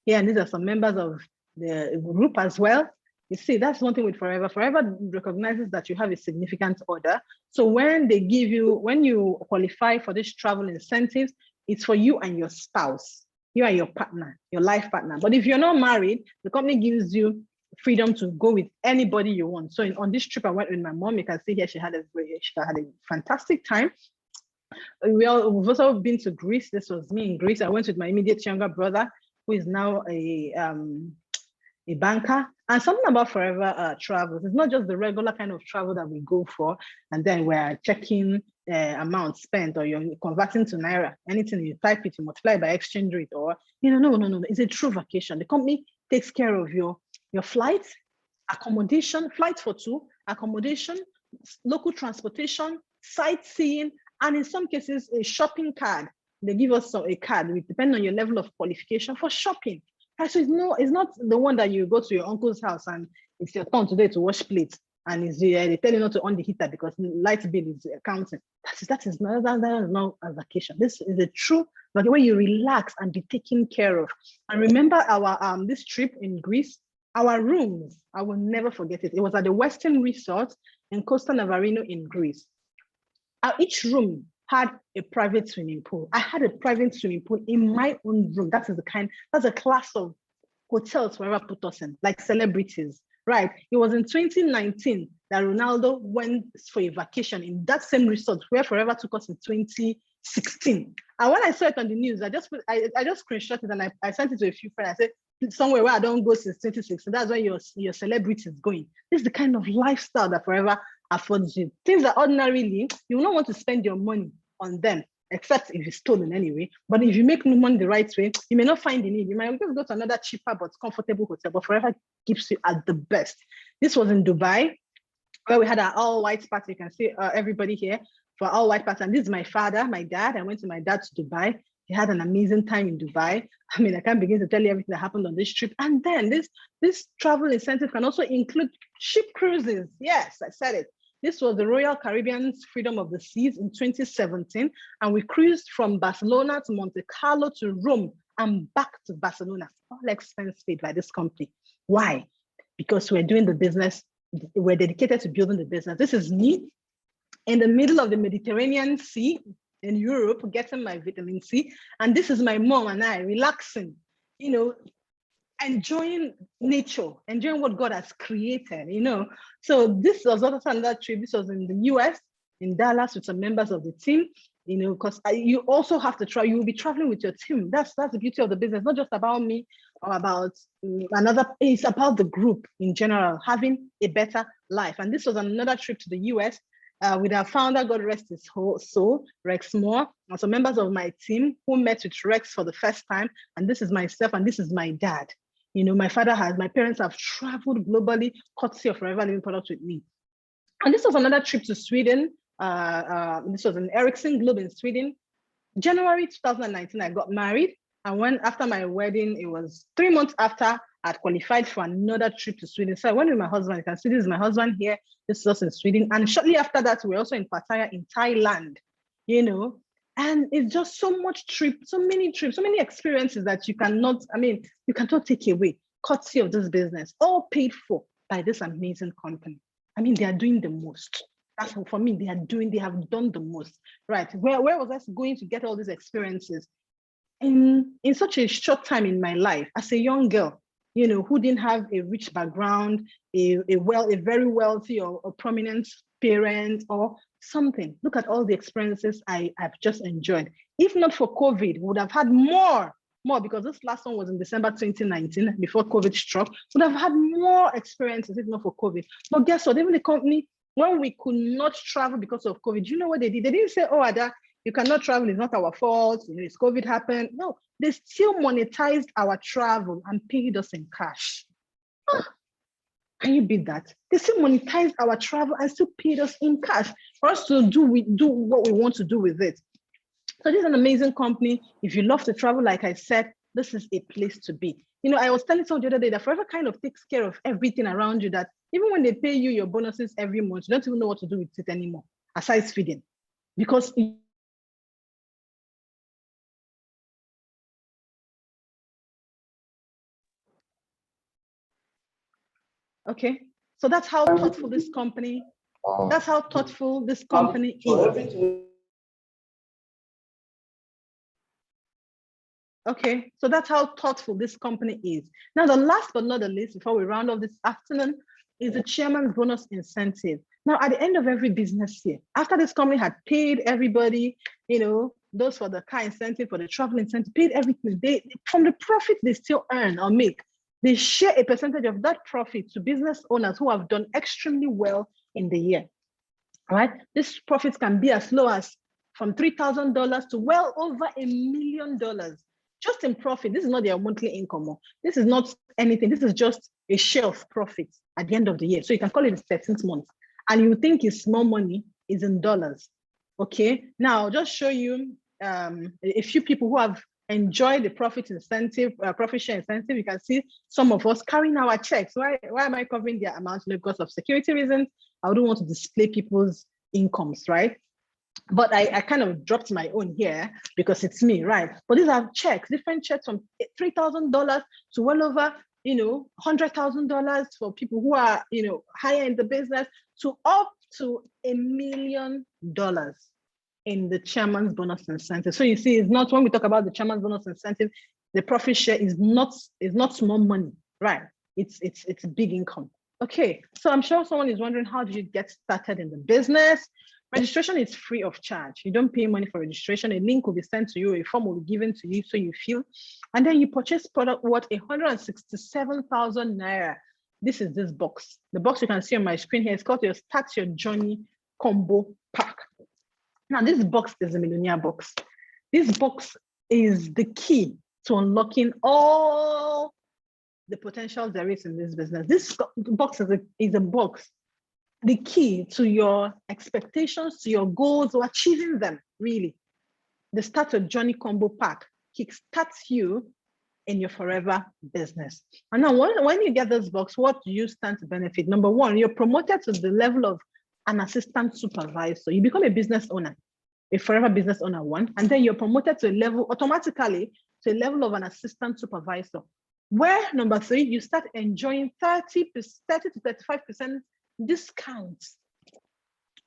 here, and these are some members of the group as well. You see, that's one thing with Forever. Forever recognizes that you have a significant order. So when you qualify for this travel incentives, it's for you and your spouse. You are your partner, your life partner. But if you're not married, the company gives you freedom to go with anybody you want. So on this trip, I went with my mom. You can see here she had a fantastic time. We've also been to Greece. This was me in Greece. I went with my immediate younger brother, who is now a banker. And something about Forever travels, it's not just the regular kind of travel that we go for, and then we're checking amount spent, or you're converting to Naira. Anything you type it, you multiply by exchange rate, or no. It's a true vacation. The company takes care of your flight, accommodation, flight for 2, accommodation, local transportation, sightseeing, and in some cases, a shopping card. They give us a card, depending on your level of qualification for shopping. So it's not the one that you go to your uncle's house and it's your turn today to wash plates. and they tell you not to on the heater because light bill is counting. That is not a vacation. This is a true vacation where you relax and be taken care of. And remember our this trip in Greece, our rooms, I will never forget it. It was at the Western Resort in Costa Navarino in Greece. Each room had a private swimming pool. I had a private swimming pool in my own room. That's a class of hotels Forever put us in, like celebrities, right? It was in 2019 that Ronaldo went for a vacation in that same resort where Forever took us in 2016. And when I saw it on the news, I just screenshot it and I sent it to a few friends. I said, somewhere where I don't go since 2016. That's where your celebrity is going. This is the kind of lifestyle that Forever affords you. Things that ordinarily you will not want to spend your money on them, except if it's stolen anyway. But if you make money the right way, you may not find the need. You might just go to another cheaper but comfortable hotel, but Forever keeps you at the best. This was in Dubai, where we had our all-white party. You can see everybody here for all-white party. And this is my father, my dad. I went to my dad to Dubai. He had an amazing time in Dubai. I mean, I can't begin to tell you everything that happened on this trip. And then this travel incentive can also include ship cruises. Yes, I said it. This was the Royal Caribbean's Freedom of the Seas in 2017. And we cruised from Barcelona to Monte Carlo to Rome and back to Barcelona. All expense paid by this company. Why? Because we're doing the business. We're dedicated to building the business. This is me in the middle of the Mediterranean Sea in Europe, getting my vitamin C. And this is my mom and I relaxing, enjoying nature, enjoying what God has created, So this was also another trip. This was in the US, in Dallas, with some members of the team, because you also have to try, you will be traveling with your team. That's the beauty of the business, not just about me or about another, it's about the group in general, having a better life. And this was another trip to the US with our founder, God rest his soul, Rex Moore, and some members of my team who met with Rex for the first time. And this is myself, and this is my dad. My parents have traveled globally, courtesy of Forever Living Products with me. And this was another trip to Sweden. This was an Ericsson Globe in Sweden. January 2019, I got married. And after my wedding, it was 3 months after I'd qualified for another trip to Sweden. So I went with my husband. You can see this is my husband here. This is us in Sweden. And shortly after that, we're also in Pattaya in Thailand, And it's just so many trips, so many experiences that you cannot take away, courtesy of this business, all paid for by this amazing company. I mean, they are doing the most. That's for me, they have done the most, right? Where was I going to get all these experiences? In such a short time in my life, as a young girl, who didn't have a rich background, a very wealthy or prominent parent or something. Look at all the experiences I've just enjoyed. If not for COVID, we would have had more because this last one was in December 2019, before COVID struck. Would have had more experiences if not for COVID. But guess what? Even the company, when we could not travel because of COVID, you know what they did? They didn't say, oh, Ada, you cannot travel, it's not our fault, it's COVID happened. No, they still monetized our travel and paid us in cash. Can you beat that? They still monetized our travel and still paid us in cash for us to do what we want to do with it. So this is an amazing company. If you love to travel, like I said, this is a place to be. I was telling someone the other day that Forever kind of takes care of everything around you, that even when they pay you your bonuses every month, you don't even know what to do with it anymore, aside feeding. Because okay, so that's how thoughtful this company. That's how thoughtful this company is. Okay, so that's how thoughtful this company is. Now, the last but not the least, before we round off this afternoon, is the chairman's bonus incentive. Now, at the end of every business year, after this company had paid everybody, those for the car incentive, for the travel incentive, paid everything, from the profit they still earn or make, they share a percentage of that profit to business owners who have done extremely well in the year, right? This profits can be as low as from $3,000 to well over $1 million. Just in profit. This is not their monthly income. This is not anything. This is just a share of profits at the end of the year. So you can call it the 13th month. And you think it's small money, is in dollars. Okay. Now I'll just show you a few people who have enjoy the profit incentive, profit share incentive. You can see some of us carrying our checks. Why am I covering their amount? Because of security reasons. I wouldn't want to display people's incomes, right? But I kind of dropped my own here because it's me, right? But these are checks, different checks from $3,000 to well over, $100,000 for people who are, higher in the business, to up to $1 million in the chairman's bonus incentive. So you see, it's not, when we talk about the chairman's bonus incentive, the profit share is not small money, right? It's big income. Okay, so I'm sure someone is wondering, how do you get started in the business? Registration is free of charge. You don't pay money for registration. A link will be sent to you, a form will be given to you so you fill, and then you purchase product worth 167,000 naira. This is this box. The box you can see on my screen here is called your Start Your Journey Combo Pack. Now, this box is a millionaire box. This box is the key to unlocking all the potential there is in this business. This box is a box, the key to your expectations, to your goals, or achieving them, really. The Start Your Journey Combo Pack kickstarts you in your forever business. And now, when you get this box, what do you stand to benefit? Number one, you're promoted to the level of an assistant supervisor. You become a business owner, a forever business owner one, and then you're promoted to a level, automatically, to a level of an assistant supervisor. Where, number three, you start enjoying 30 to 35% discounts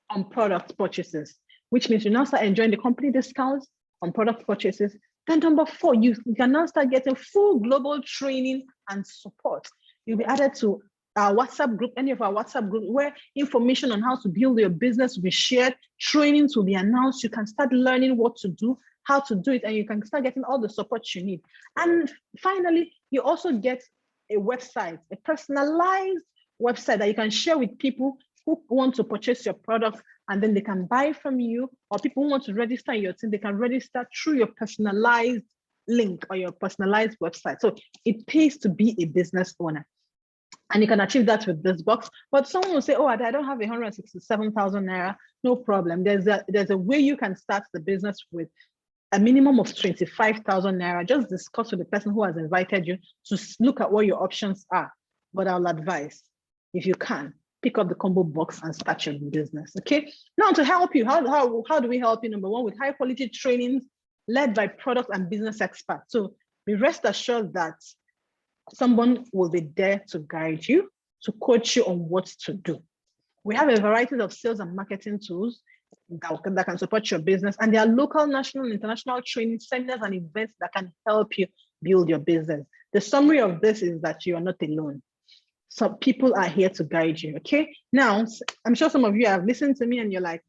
on product purchases, which means you now start enjoying the company discounts on product purchases. Then number four, you can now start getting full global training and support. You'll be added to our WhatsApp group, any of our WhatsApp group, where information on how to build your business will be shared, trainings will be announced. You can start learning what to do, how to do it, and you can start getting all the support you need. And finally, you also get a website, a personalized website that you can share with people who want to purchase your products, and then they can buy from you, or people who want to register in your team, they can register through your personalized link or your personalized website. So it pays to be a business owner. And you can achieve that with this box. But someone will say, oh, I don't have 167,000 naira. No problem. There's a way you can start the business with a minimum of 25,000 naira. Just discuss with the person who has invited you to look at what your options are. But I'll advise, if you can, pick up the combo box and start your business. Okay. Now, to help you, how do we help you? Number one, with high quality trainings led by product and business experts. So be rest assured that someone will be there to guide you, to coach you on what to do. We have a variety of sales and marketing tools that can support your business, and there are local, national, and international training seminars and events that can help you build your business. The summary of this is that you are not alone. Some people are here to guide you, okay? Now, I'm sure some of you have listened to me and you're like,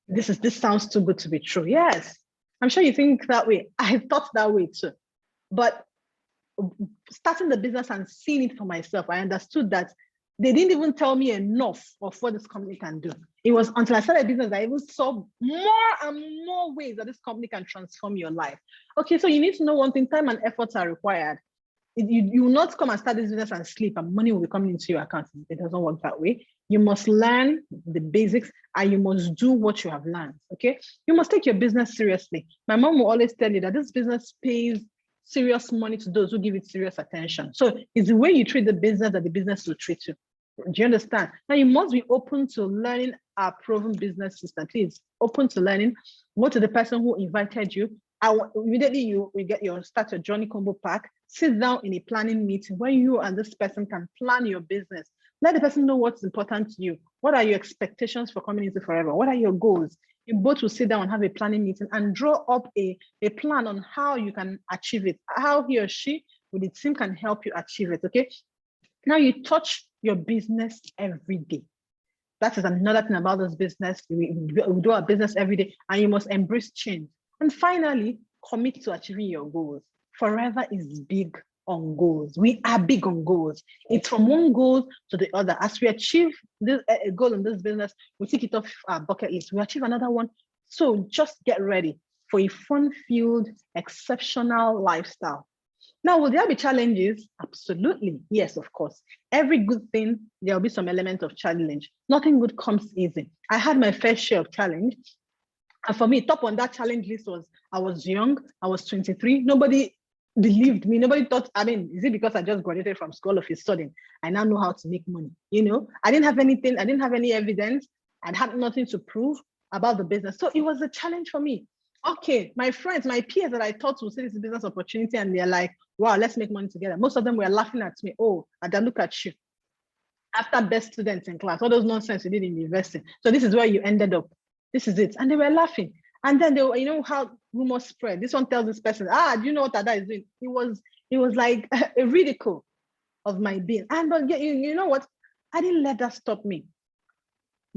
this sounds too good to be true. Yes, I'm sure you think that way. I thought that way too. But starting the business and seeing it for myself, I understood that they didn't even tell me enough of what this company can do. It was until I started business that I even saw more and more ways that this company can transform your life. Okay, so you need to know one thing: time and efforts are required. You will not come and start this business and sleep and money will be coming into your account. It doesn't work that way. You must learn the basics and you must do what you have learned, okay? You must take your business seriously. My mom will always tell you that this business pays serious money to those who give it serious attention. So it's the way you treat the business that the business will treat you. Do you understand? Now you must be open to learning our proven business system. Please, open to learning. Go to the person who invited you. Immediately you get your Start Your Journey Combo Pack. Sit down in a planning meeting where you and this person can plan your business. Let the person know what's important to you. What are your expectations for coming into Forever? What are your goals? You both will sit down and have a planning meeting and draw up a plan on how you can achieve it, how he or she with the team can help you achieve it, okay? Now you touch your business every day. That is another thing about this business. We do our business every day and you must embrace change. And finally, commit to achieving your goals. Forever is big on goals. We are big on goals. It's from one goal to the other. As we achieve a goal in this business, we take it off our bucket list. We achieve another one. So just get ready for a fun-filled, exceptional lifestyle. Now, will there be challenges? Absolutely. Yes, of course. Every good thing, there will be some element of challenge. Nothing good comes easy. I had my fair share of challenge. And for me, top on that challenge list was I was young, I was 23. Nobody believed me. Nobody thought, I mean, is it because I just graduated from school of a sudden? I now know how to make money. I didn't have anything, I didn't have any evidence. I had nothing to prove about the business. So it was a challenge for me. Okay, my friends, my peers that I thought would see this business opportunity and they're like, wow, let's make money together. Most of them were laughing at me. Oh, Ada, look at you. After best students in class, all those nonsense you did in the university. So this is where you ended up. This is it. And they were laughing. And then they were, how rumors spread. This one tells this person, do you know what Ada is doing? It was like a ridicule of my being. And but you know what? I didn't let that stop me.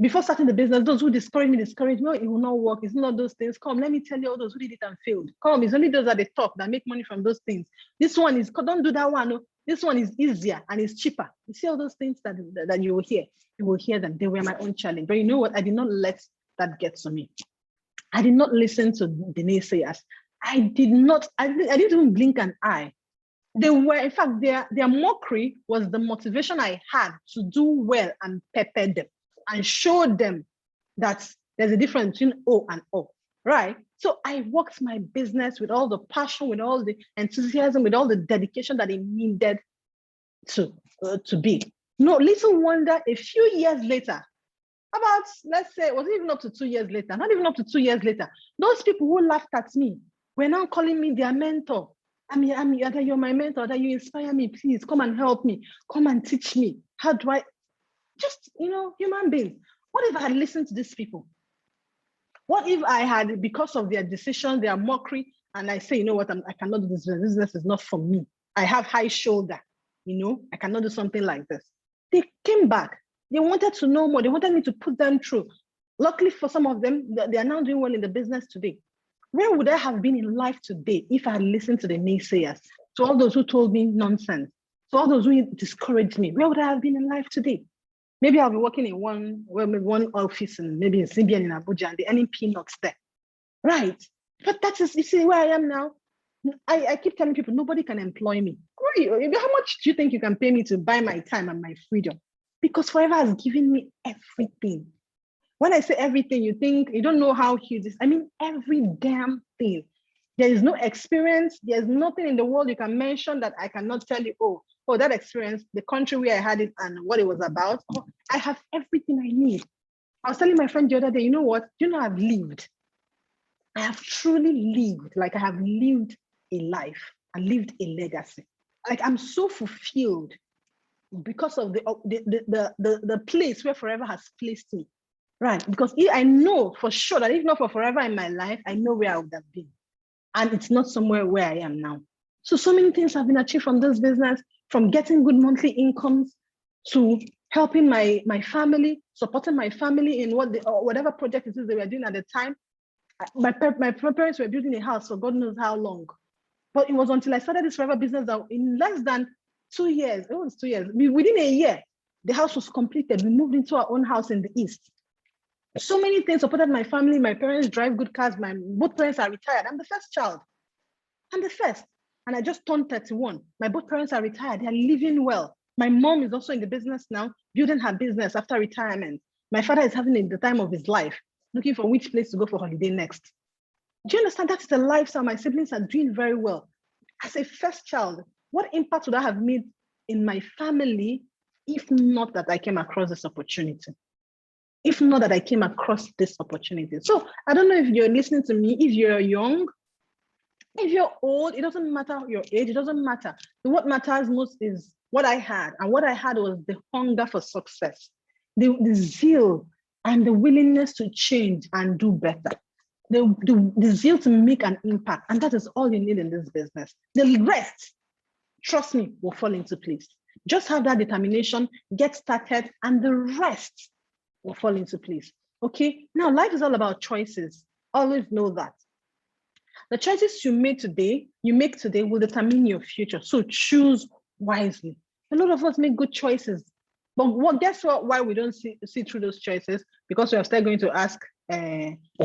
Before starting the business, those who discourage me, no, it will not work. It's not those things. Come, let me tell you all those who did it and failed. Come, it's only those at the top that make money from those things. This one is, don't do that one. No. This one is easier and it's cheaper. You see all those things that you will hear. You will hear them. They were my own challenge. But you know what? I did not let that get to me. I did not listen to the naysayers. I didn't even blink an eye. They were, in fact, their mockery was the motivation I had to do well and pepper them and show them that there's a difference between O and O, right? So I worked my business with all the passion, with all the enthusiasm, with all the dedication that it needed to be. No, little wonder, a few years later, about, let's say, was it even up to 2 years later? Not even up to 2 years later. Those people who laughed at me were now calling me their mentor. You're my mentor, that you inspire me, please come and help me. Come and teach me. How do I, just, human beings. What if I had listened to these people? What if I had, because of their decision, their mockery, and I say, you know what, I cannot do this business is not for me. I have high shoulder, I cannot do something like this. They came back. They wanted to know more. They wanted me to put them through. Luckily for some of them, they are now doing well in the business today. Where would I have been in life today if I had listened to the naysayers, to all those who told me nonsense, to all those who discouraged me? Where would I have been in life today? Maybe I'll be working in one office and maybe in CBN in Abuja and the earning peanuts there, right? But that is, you see where I am now. I keep telling people, nobody can employ me. How much do you think you can pay me to buy my time and my freedom? Because Forever has given me everything. When I say everything, you don't know how huge this is. I mean, every damn thing. There is no experience. There's nothing in the world you can mention that I cannot tell you, oh, that experience, the country where I had it and what it was about. Oh, I have everything I need. I was telling my friend the other day, you know what? I've lived. I have truly lived. Like I have lived a life and lived a legacy. Like I'm so fulfilled because of the place where Forever has placed me. Right, because I know for sure that if not for Forever in my life, I know where I would have been. And it's not somewhere where I am now. So many things have been achieved from this business, from getting good monthly incomes to helping my family, supporting my family in whatever project it is they were doing at the time. My parents were building a house for God knows how long. But it was until I started this Forever business that in less than 2 years, it was 2 years, within a year, the house was completed. We moved into our own house in the East. So many things supported my family. My parents drive good cars. Both parents are retired. I'm the first child. I'm the first. And I just turned 31. My both parents are retired. They are living well. My mom is also in the business now, building her business after retirement. My father is having the time of his life, looking for which place to go for holiday next. Do you understand? That's the lifestyle. My siblings are doing very well. As a first child, what impact would I have made in my family if not that I came across this opportunity? If not that I came across this opportunity. So I don't know if you're listening to me, if you're young, if you're old, it doesn't matter your age, it doesn't matter. What matters most is what I had. And what I had was the hunger for success, the zeal and the willingness to change and do better. The zeal to make an impact. And that is all you need in this business. The rest, trust me, will fall into place. Just have that determination, get started, and the rest will fall into place. Okay, now life is all about choices. Always know that. The choices you make today will determine your future. So choose wisely. A lot of us make good choices. But guess what? Why we don't see through those choices? Because we are still going to ask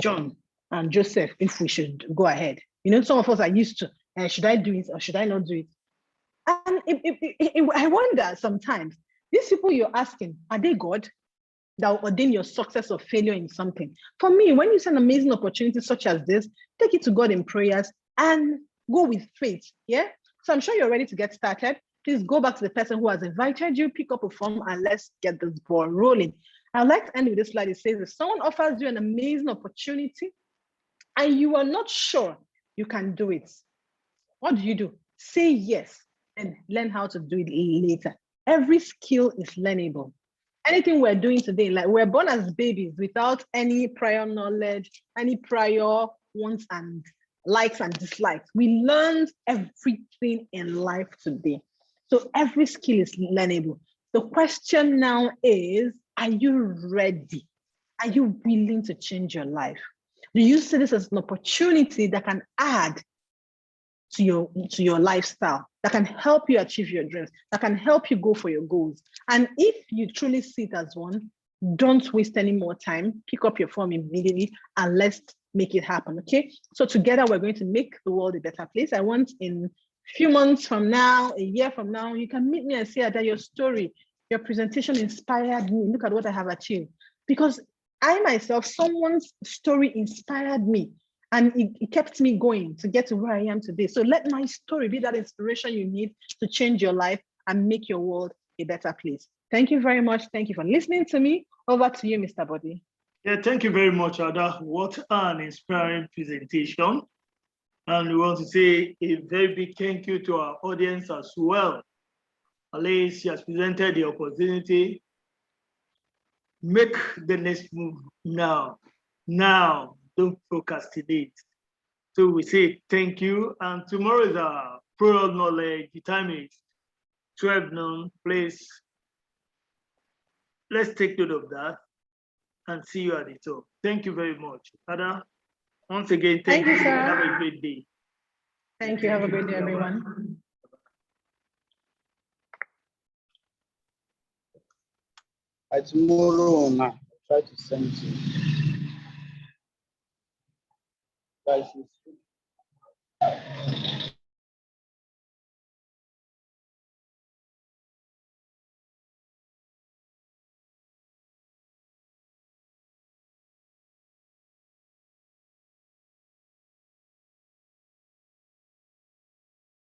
John and Joseph if we should go ahead. Some of us are used to, should I do it or should I not do it? And I wonder sometimes, these people you're asking, are they God? that will ordain your success or failure in something. For me, when you see an amazing opportunity such as this, take it to God in prayers and go with faith. Yeah. So I'm sure you're ready to get started. Please go back to the person who has invited you, pick up a form, and let's get this ball rolling. I'd like to end with this slide. It says, if someone offers you an amazing opportunity and you are not sure you can do it, what do? Say yes and learn how to do it later. Every skill is learnable. Anything we're doing today, like we're born as babies without any prior knowledge, any prior wants and likes and dislikes. We learned everything in life today. So every skill is learnable. The question now is, are you ready? Are you willing to change your life? Do you see this as an opportunity that can add to your lifestyle, that can help you achieve your dreams, that can help you go for your goals? And if you truly see it as one, don't waste any more time. Pick up your phone immediately and let's make it happen. Okay. So together we're going to make the world a better place. I want in a few months from now, a year from now, you can meet me and say that your story, your presentation inspired me. Look at what I have achieved. Because I myself, someone's story inspired me. And it kept me going to get to where I am today. So let my story be that inspiration you need to change your life and make your world a better place. Thank you very much. Thank you for listening to me. Over to you, Mr. Body. Yeah, thank you very much, Ada. What an inspiring presentation. And we want to say a very big thank you to our audience as well. At least she has presented the opportunity. Make the next move now. Now. Don't procrastinate. So we say thank you. And tomorrow is our product knowledge. The time is 12 noon. Please, let's take note of that and see you at the top. Thank you very much. Ada, once again, thank you. Sir. Have a great day. Thank you. Have a great day, everyone. Tomorrow, I'll try to send you. Guys,